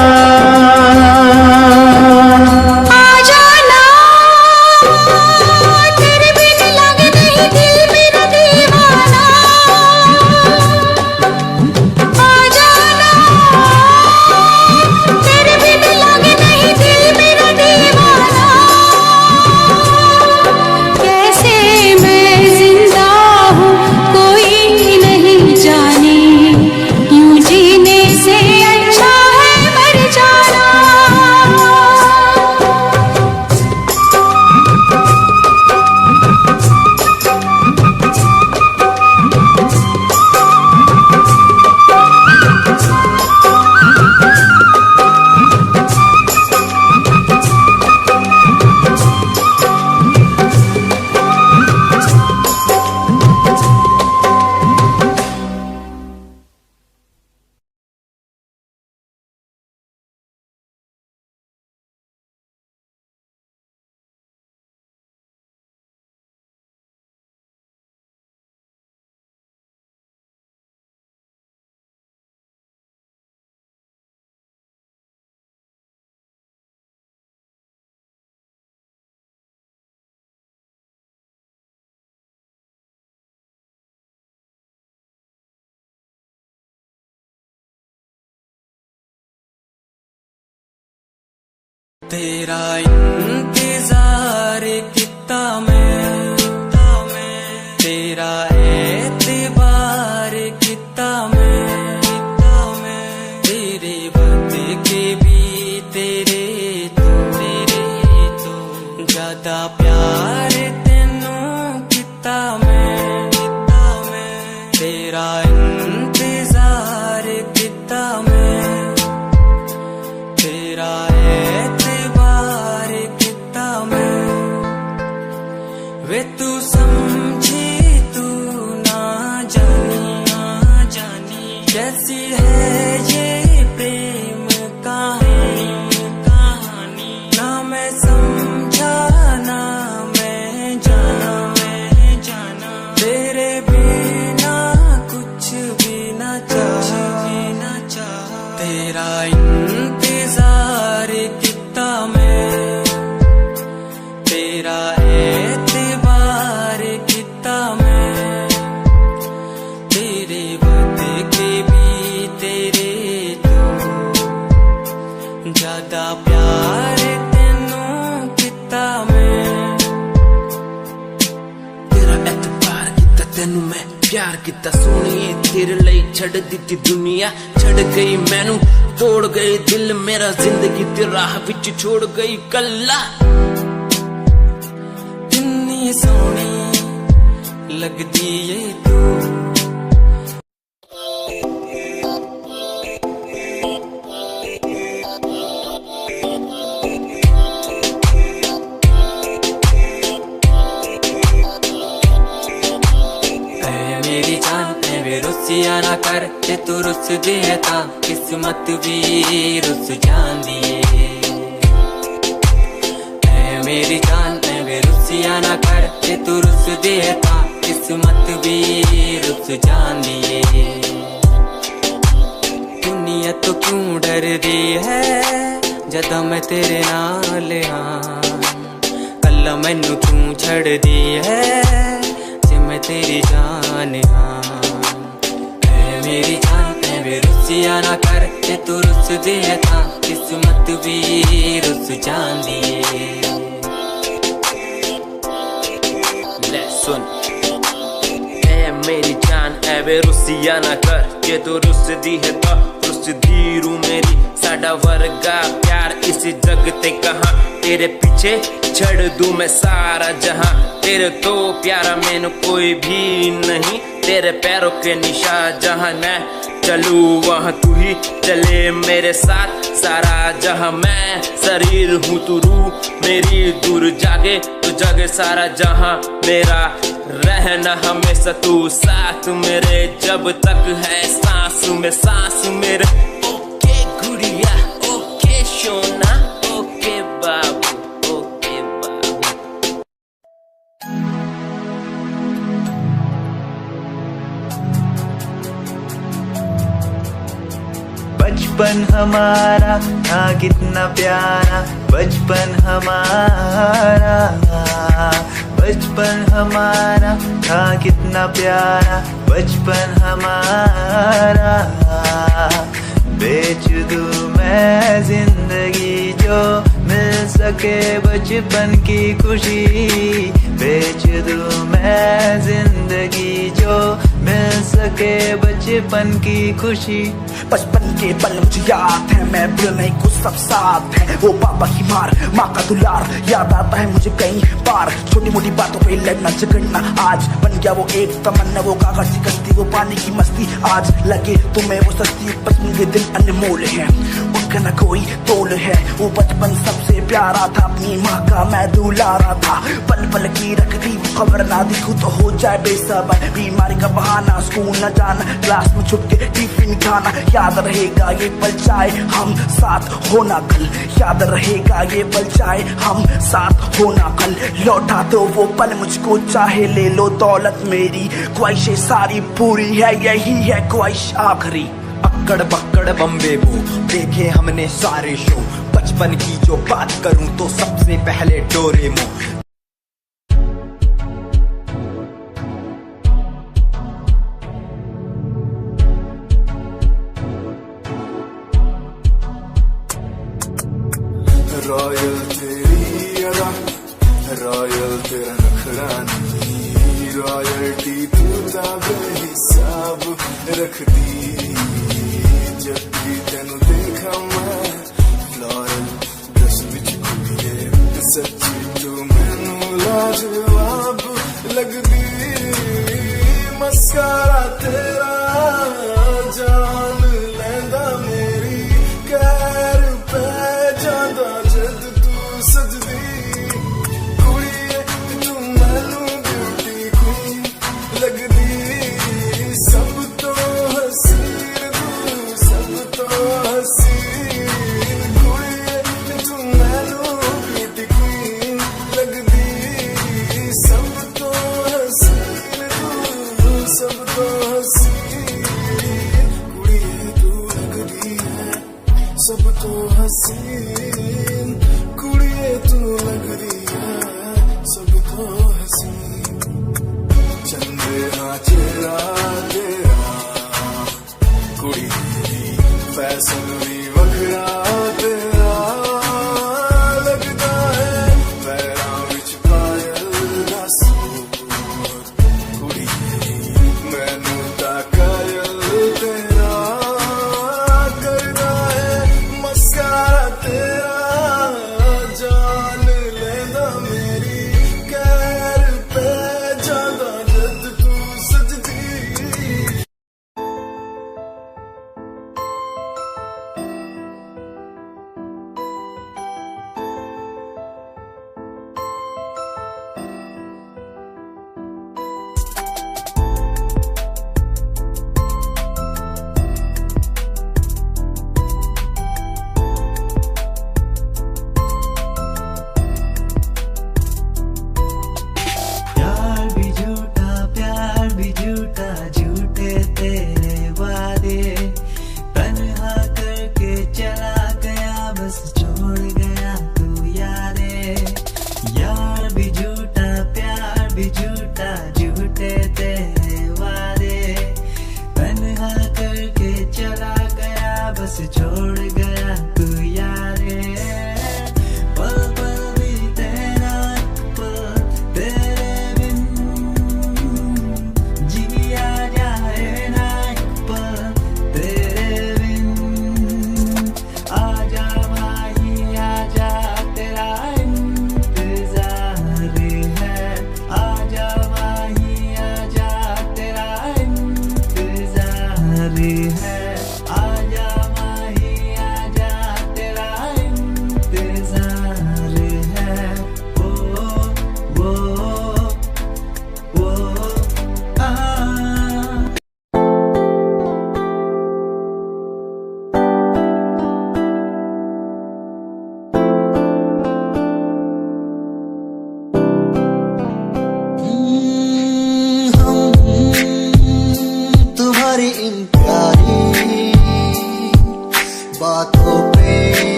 [SPEAKER 3] तेरा इंतजार कितना मैं, तेरा एतबार कितना मैं, तेरे बदके भी तेरे तो ज्यादा प्यार तेनू कितना मैं, तेरा इंतजार कितना मैं, तेरा वे तू समझी तू ना जानी कैसी है ये प्रेम कहानी, ना मैं समझा ना मैं जाना, तेरे बिना कुछ भी ना चाह, तेरा इंतजार कितना मैं, तेरा एतबार कितना मैं, तेरे बदके भी तेरे तो ज्यादा प्यार तेनू कितना मैं,
[SPEAKER 6] तेरा एतबार किता तेनू मैं प्यार किता सोनिए, तेरे लिए छड़ दिती दुनिया, छड़ गई मैनू तोड़ गई दिल मेरा, जिंदगी तेरी राह विच छोड़ गई कल्ला।
[SPEAKER 3] सोनी लगदी है तू, मेरी जान वे रुसिया ना कर, जे तू रुस दे तां किस्मत भी रुस जांदी है। मेरी जान वे रुसिया ना कर, जे तू रुस दे तां किस्मत भी रुस जांदी है। दुनिया तो क्यों डर दी है जदा मैं तेरे नाल हाँ, कल्ला मैनू तू छड़ दी है जे मैं तेरी जान हाँ। मेरी जान वे रुसिया ना कर, जे तू रुस दे तां किस्मत भी रुस जांदी है।
[SPEAKER 6] ले सुन ए मेरी जान एवे रुसिया ना कर, जे तू रुस दी है तो रुस दी रू मेरी, साडा वर्गा प्यार इस जग ते कहां, तेरे पीछे छड़ दूं मैं सारा जहां, तेरे तो प्यारा मैनू कोई भी नहीं, तेरे पैरों के निशान, जहाँ मैं चलूं वहाँ तू ही चले मेरे साथ, सारा जहाँ मैं शरीर हूँ तू रूह मेरी, दूर जागे तू जागे सारा जहाँ मेरा, रहना हमेशा तू साथ मेरे, जब तक है सांस में सांस मेरे। ओके गुड़िया, ओके सोना, ओके बाबू, ओके बाबू।
[SPEAKER 1] बचपन हमारा था कितना प्यारा, बचपन हमारा, बचपन हमारा था कितना प्यारा, बचपन हमारा। बेच दूं मैं जिंदगी जो मिल सके बचपन की खुशी, बेच दूं मैं जिंदगी जो मिल सके बचपन की खुशी।
[SPEAKER 7] बचपन के पल मुझे याद है, मैं भूल नहीं कुछ सब साथ है, वो पापा की मार, माँ का दुलार याद आता है मुझे कई बार, छोटी मोटी बातों पे लड़ना झगड़ना आज बन गया वो एक तमन्ना, वो कागज की कश्ती, वो पानी की मस्ती, आज लगे तुम्हें वो सस्ती, बचपन के दिन अनमोल है, उनका न कोई तोल है, वो बचपन सबसे प्यारा था, अपनी माँ का मैं दुलारा था, पल पल की रखती खबर ना दिखूं तो हो जाए बेसबर, बीमारी का बहाना, स्कूल न जाना, क्लास में छुप के टिफिन खाना, याद रहेगा ये पल चाहे हम साथ होना कल, याद रहेगा ये पल चाहे हम साथ होना कल, लौटा दो वो पल मुझको चाहे ले लो दौलत मेरी, ख्वाहिशें सारी पूरी है यही है ख्वाहिश आखिरी।
[SPEAKER 8] अक्कड़ बक्कड़ बम्बे वो देखे हमने सारे शो, बचपन की जो बात करूं तो सबसे पहले डोरेमोन।
[SPEAKER 9] रॉयल तेरी अदा, रॉयल तेरा नखरानी, रॉयल्टी तू बेहिसाब रखती, जब भी तेनू देखा मैं फ्लोरल ड्रेस विच कुड़िए, सच्ची तू मैनू लाजवाब लगदी, मस्कारा तेरा जान लैंदा मेरी, कैर पे जांदा जद तू सजदी, कुड़िए तू मैनू ब्यूटी क्वीन लगदी, सब तो हसीन तू सब तो हसीन, कुड़िए तू मैनू ब्यूटी क्वीन लगदी, सब तो हसीन तू सब तो हसीन, कुड़िए तू लगदी है सब तो हसीन, कुड़िए तू लगदी है सब तो हसीन, चंदेरा चेहरा तेरा, कुड़ी फैशन भी वखरा तेरा, लगदा है पैरां विच पायल दा सूट, कुड़ी मैनू तां कायल तेरा, करदा है मस्कारा तेरा, जान लेंदा मेरी, कैर पे जांदा जद तू सजदी।
[SPEAKER 1] प्यार भी झूठा, झूठे तेरे वादे, तन्हा करके चला गया बस छोड़ गया तू यादें, यार भी झूठा प्यार भी झूठा, झूठे तेरे वादे, तन्हा करके चला गया बस छोड़ गया तू यादें, पल पल बीते ना पल तेरे बिन, जिया जाए ना पल तेरे बिन, आजा माही आजा तेरा इंतजार है, आजा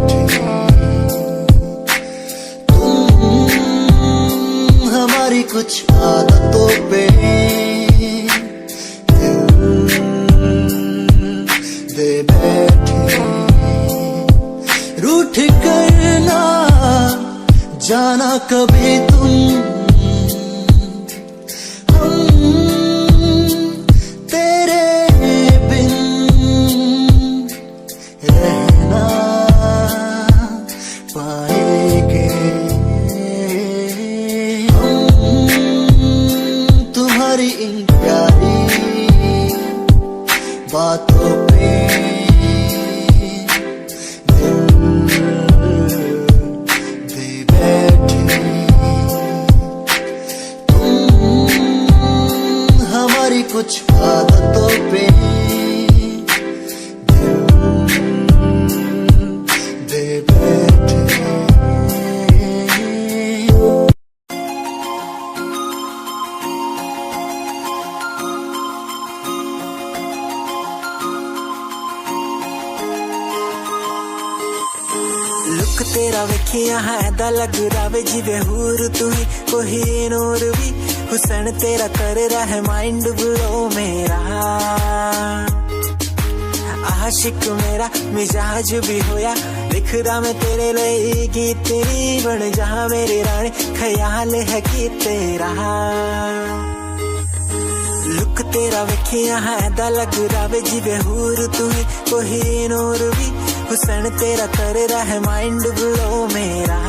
[SPEAKER 9] बैठे तुम हमारी कुछ आदतों पे दे बैठे। रूठ करना जाना कभी तुम बातों पे दिल दे बैठे तुम हमारी कुछ आदतों पे दिल दे बैठे।
[SPEAKER 1] लुक तेरा वेखिया है दा लग रावे जिवे हूर तू ही कोई नूर भी हुसैन तेरा कर रहा है माइंड ब्लो मेरा आशिक मेरा मिजाज भी होया लिखदा मैं तेरे लिए गीत तेरी बन जा मेरी रानी ख्याल है कि तेरा लुक तेरा वेखिया है दा लग रावे जिवे हूर तू ही कोई नूर भी हुसैन तेरा कर रहा है माइंड ब्लो मेरा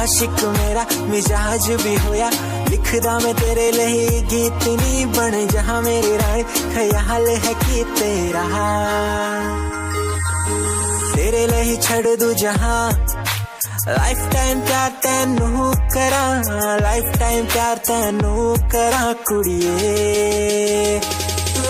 [SPEAKER 1] आशिक मेरा मिजाज भी होया लिखदा मैं तेरे लिए गीत नी बन जहां मेरी रानी ख्याल है कि तेरा तेरे लिए छड़ दूं जहां लाइफ टाइम प्यार तैनू करा लाइफ टाइम प्यार तैनू करा कुड़िए तू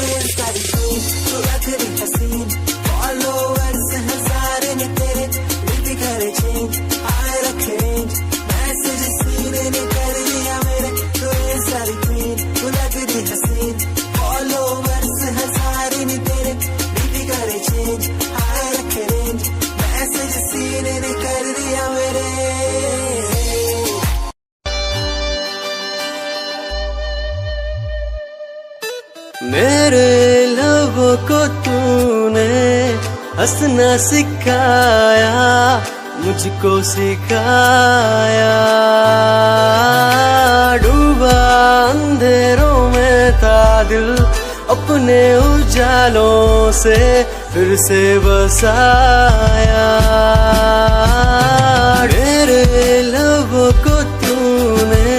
[SPEAKER 1] रखदी हसीन फॉलोअर्स हजार ने तेरे लिपि करे चेंज आए रखे रेंज मैसेज सीन ने कर दिया मेरे तू ये सारी क्वीन तू लगदी हसीन फॉलोअर्स हजार ने तेरे लिपि करे चेंज आए रखे रेंज मैसेज सीन ने कर दिया मेरे।
[SPEAKER 10] मेरे लबों को तूने हंसना सिखाया मुझको सिखाया डूबा अंधेरों में था दिल अपने उजालों से फिर से बसाया मेरे लबों को तूने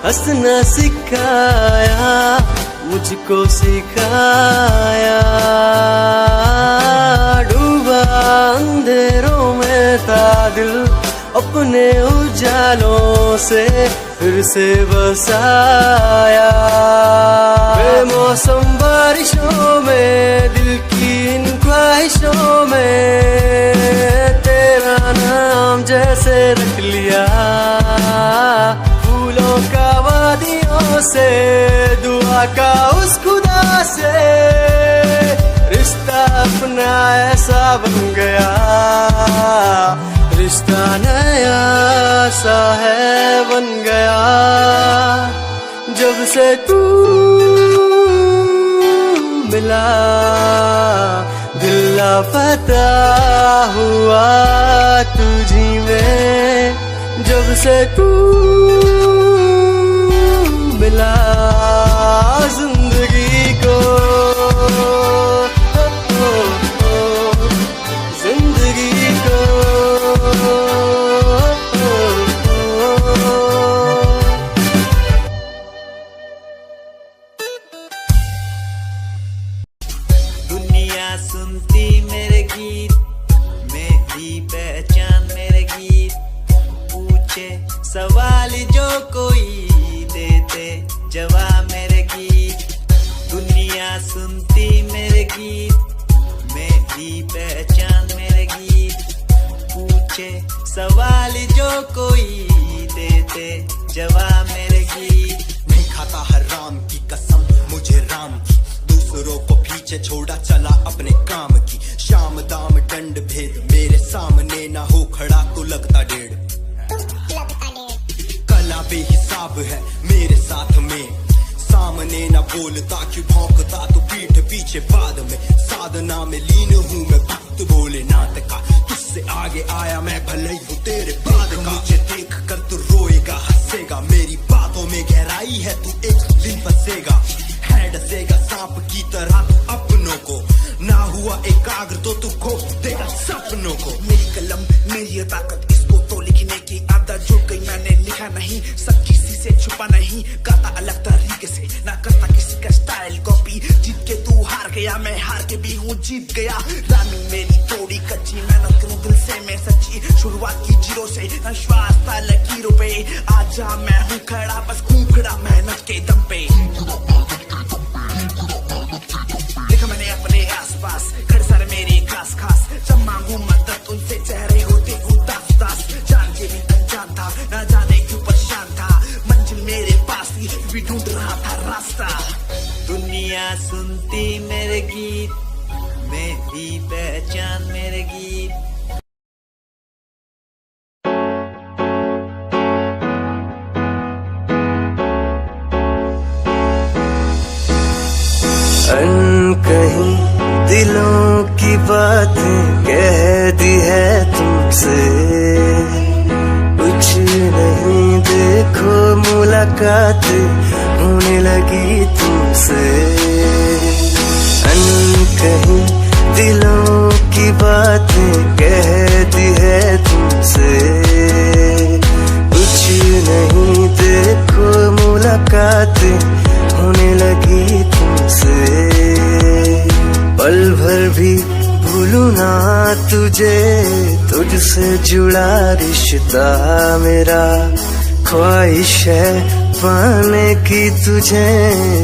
[SPEAKER 10] हंसना सिखाया मुझको सिखाया डूबा अंधेरों में था दिल अपने उजालों से फिर से बसाया बेमौसम बारिशों में दिल की इन ख्वाहिशों में तेरा नाम जैसे रख लिया फूलों का वादियों से दुआ का उस खुदा से रिश्ता अपना ऐसा बन गया रिश्ता नया सा है बन गया जब से तू मिला दिल लापता हुआ तुझी में जब से तू मिला जिंदगी को जिंदगी को
[SPEAKER 1] दुनिया सुनती मेरे गीत मेरी पहचान मेरे गीत पूछे सवाल जो कोई देते जवाब मेरे गीत दुनिया सुनती मेरे गीत मेरी पहचान मेरे गीत पूछे सवाल जो कोई देते जवाब मेरे गीत
[SPEAKER 8] नहीं खाता हराम की कसम मुझे राम की दूसरों को पीछे छोड़ा चला अपने काम की। शाम दाम दंड भेद मेरे सामने ना हो खड़ा तो लगता डेढ़। कला बेहिसाब है मेरे साथ में, सामने ना बोलता क्यों भौंकता तो पीठ पीछे बाद में। साधना में लीन हूँ मैं भक्त भोलेनाथ का, तुझसे आगे आया मैं भले ही हूँ तेरे बाद का। मुझे देख कर तू रोएगा हंसेगा, मेरी बातों में गहराई है तू एक दिन फंसेगा। है डसेगा सांप की तरह अपनों को, ना हुआ एकाग्र तो तू खो देगा सपनों को।
[SPEAKER 7] मेरी कलम मेरी ताकत, इसको तो लिखने की आदत जुड़ गई। मैंने लिखा नहीं सब किसी से छुपा नहीं, गाता अलग तरीके से ना करता किसी का स्टाइल कॉपी। जीत के तू हार गया, मैं हार के भी हूँ जीत गया। रानी मेरी थोड़ी कच्ची, मेहनत करूँ दिल से मैं सच्ची। शुरुआत की जीरो से विश्वास था लकीरों पे, आजा मैं हूँ खड़ा बस खून खड़ा मेहनत के दम पे। देखा मैंने अपने आसपास खड़े सारे मेरे खास खास, जब मांगू मदद उनसे चेहरे होते उदास उदास। जान के भी अनजान था, न जाने क्यों परेशान था, मंजिल मेरे पास थी भी ढूंढ रहा था रास्ता।
[SPEAKER 1] दुनिया सुनती मेरे गीत, मेरी पहचान मेरे गीत।
[SPEAKER 10] कहीं दिलों की बातें कह दी है तुमसे, कुछ नहीं देखो मुलाकात होने लगी तुमसे। कहीं दिलों की बातें कह दी है तुमसे, कुछ नहीं देखो मुलाकात होने लगी तुमसे। पल भर भी भूलूं ना तुझे, तुझसे जुड़ा रिश्ता मेरा। ख्वाहिश है पाने की तुझे,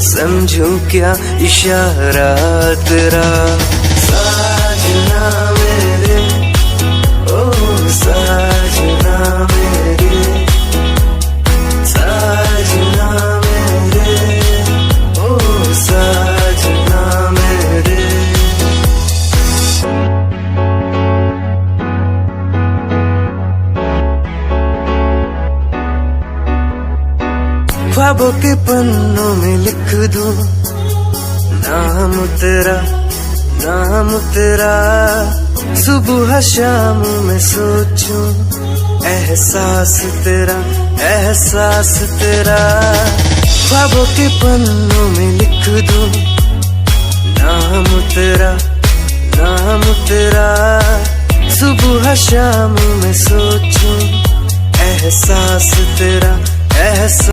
[SPEAKER 10] समझूं क्या इशारा तेरा। साजना मेरे ओ साजना मेरे, साजना मेरे ओ साजना मेरे। ख्वाबों के पन्नों में लिख दूं नाम तेरा, नाम तेरा। सुबह शाम में सोचूं एहसास तेरा, एहसास तेरा। ख्वाबों के पन्नों में लिख दूं नाम तेरा, नाम तेरा। सुबह शाम में सोचूं एहसास तेरा, एहसास।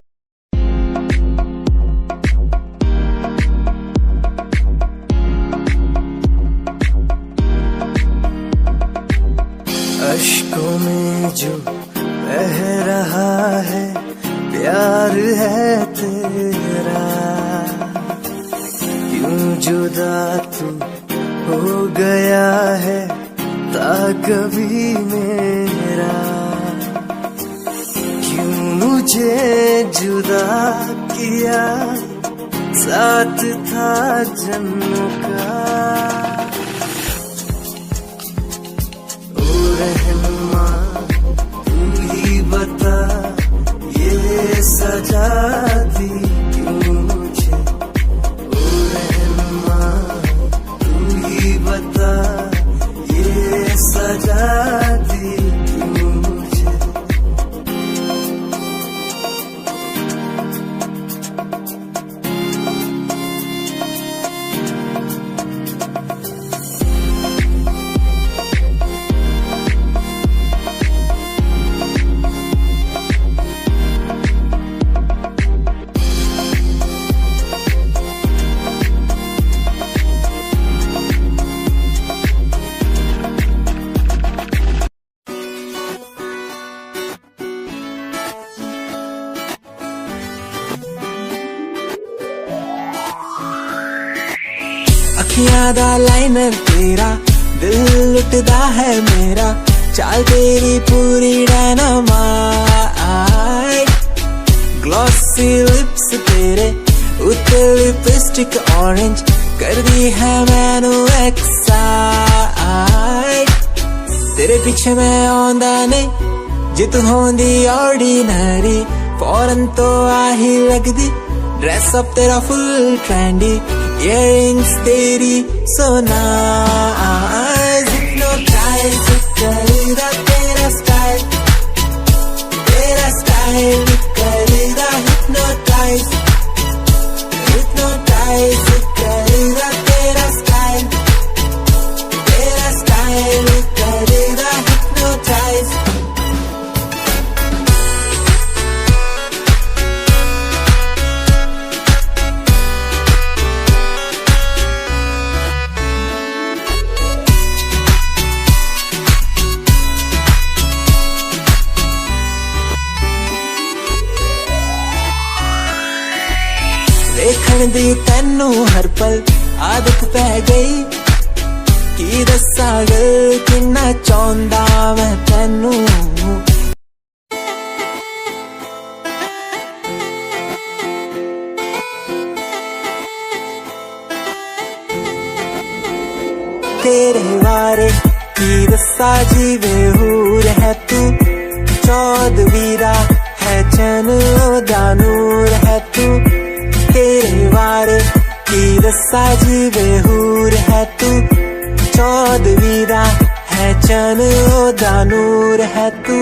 [SPEAKER 10] अश्कों में जो बह रहा है प्यार है तेरा, क्यों जुदा तू हो गया है ता कभी मेरा। क्यों मुझे जुदा किया साथ था जन्मों का। रहनुमा तू ही बता ये सजा दी क्यों मुझे। ओ रहनुमा तू ही बता ये सजा दी क्यों मुझे।
[SPEAKER 1] अखियां दा लाइनर तेरा, दिल लुटदा है मेरा। चाल तेरी पूरी डायनामाइट, ग्लॉसी लिप्स तेरे उत्ते लिपस्टिक ऑरेंज। कर दी है मैनू एक्साइट तेरे पीछे मैं आंदा नहीं जे तू होंदी ऑर्डिनरी फौरन तो आही लगदी ड्रेस अप तेरा फुल ट्रेंडी इयररिंग्स तेरी so nice hypnotize करेगा तेरा स्टाइल करेगा hypnotize करेगा तेरा स्टाइल करेगा hypnotize देखण दी तैनू हर पल आदत पै गई की दस्सां गल किन्ना चाहुंदा मैं तैनू तेरे बारे की दस्सां जीवे हूर है तू चौदवीरा है चैन ओदा नूर है तू तेरे बारे की दस्सा जीवे हूर है तू चौदवीरा है चन ओदा नूर है तू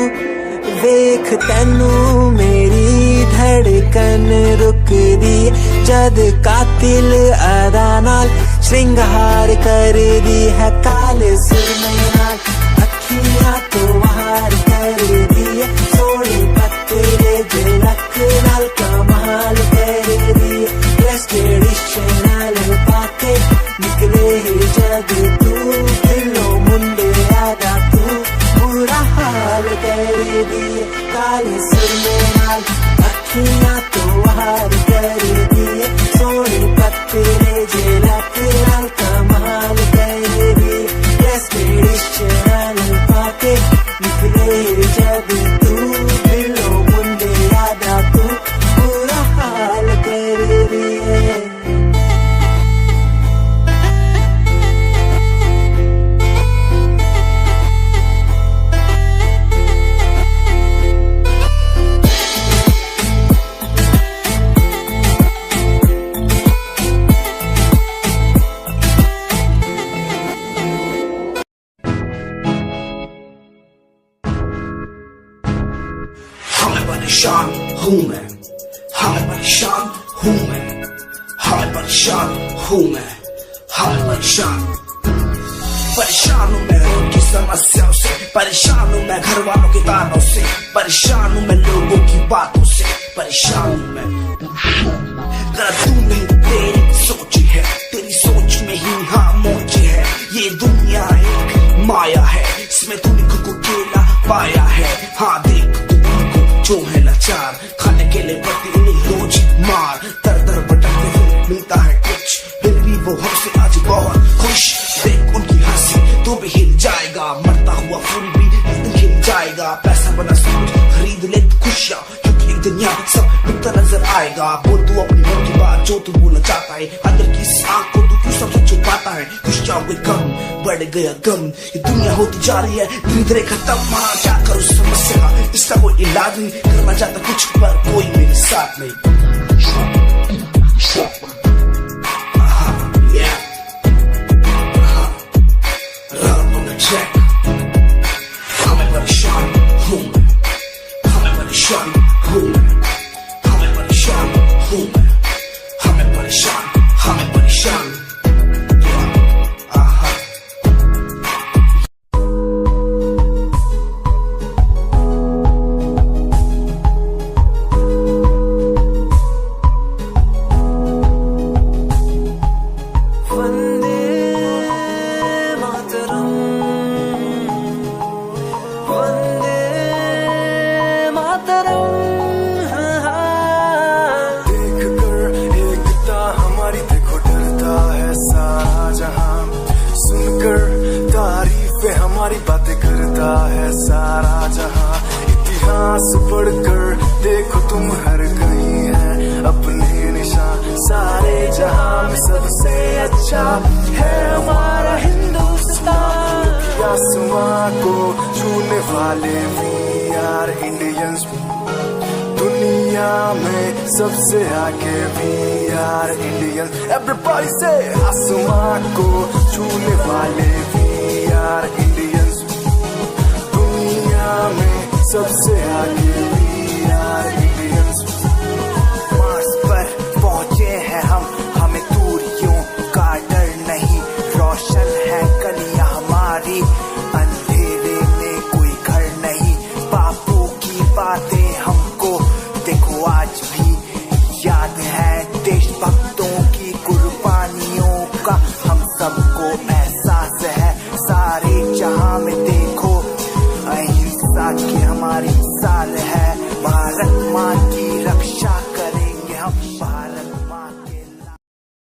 [SPEAKER 1] वेख तैनू मेरी धड़कन रुकदी जद कातिल अदा नाल श्रृंगार कर दी है काले सुरमे नाल अखियां तो वार कर दी है सोनी पत्ते दिलक नाल कमाल कर दी ट्रेडिशनल बातें निकले जग तू दिलो मुंडे आदा तू बुरा हाल कर दिए काले सुरमे नाल अखियां तो वार कर दिए सोनी पत्ते जेलक नाल कमाल कर दिए ट्रेडिशनल बातें निकले जग तू दिलो मुंडे आदा तू बुरा हाल कर दिए
[SPEAKER 7] परेशान हूँ मैं हाल परेशान हूँ मैं हाल परेशान हूँ मैं हाल परेशान हूँ मैं उनकी समस्याओं से परेशान हूँ मैं घर वालों के तानों से परेशान हूँ मैं लोगों की बातों से परेशान हूँ मैं जरा तू नहीं तेरी सोच है तेरी सोच में ही हाँ मोच है ये दुनिया एक माया है इसमें तूने खुद को अकेला पाया है हाँ देख जो है लाचार खाने के लिए पड़ती उन्हें रोज मार दर दर भटकते हुए मिलता है कुछ फिर भी वो हमसे आज बहुत खुश देख उनकी हंसी तो भी हिल जाएगा मरता हुआ फूल भी हिल जाएगा पैसा बना सब खरीद ले खुशियाँ क्योंकि एक दिन यहाँ सब मिलता नजर आएगा बोल तू अपनी मन की बात जो तू बोलना चाहता है अंदर की इस आँख को तू क्यों सबसे छुपाता है खुशियाँ हुई कम बढ़ गया गम ये दुनिया होती जा रही है धीरे धीरे खत्म हाँ क्या करूँ समस्या का इसका कोई इलाज नहीं करना चाहता कुछ पर कोई मेरे साथ नहीं हमें परेशान हूँ मैं हमें परेशान हूँ मैं हमें परेशान हूँ मैं हमें परेशान
[SPEAKER 11] हमारी बातें करता है सारा जहां इतिहास पढ़कर देखो तुम हर कहीं है अपने निशान सारे जहां में सबसे अच्छा है हमारा हिंदुस्तान। आसमां को छूने वाले we are Indians, दुनिया में सबसे आगे we are Indians। Everybody say आसमां को छूने वाले we are Indians, दुनिया में सबसे आगे we are Indians।
[SPEAKER 7] मार्स पर पहुंचे हैं हम, हमें दूरियों का डर नहीं, रोशन है गलियां हमारी, अंधेरे में कोई घर नहीं। बापू की बातें हमको देखो आज भी याद है, देशभक्तों की कुर्बानियों का हम सबको एहसास है। सारे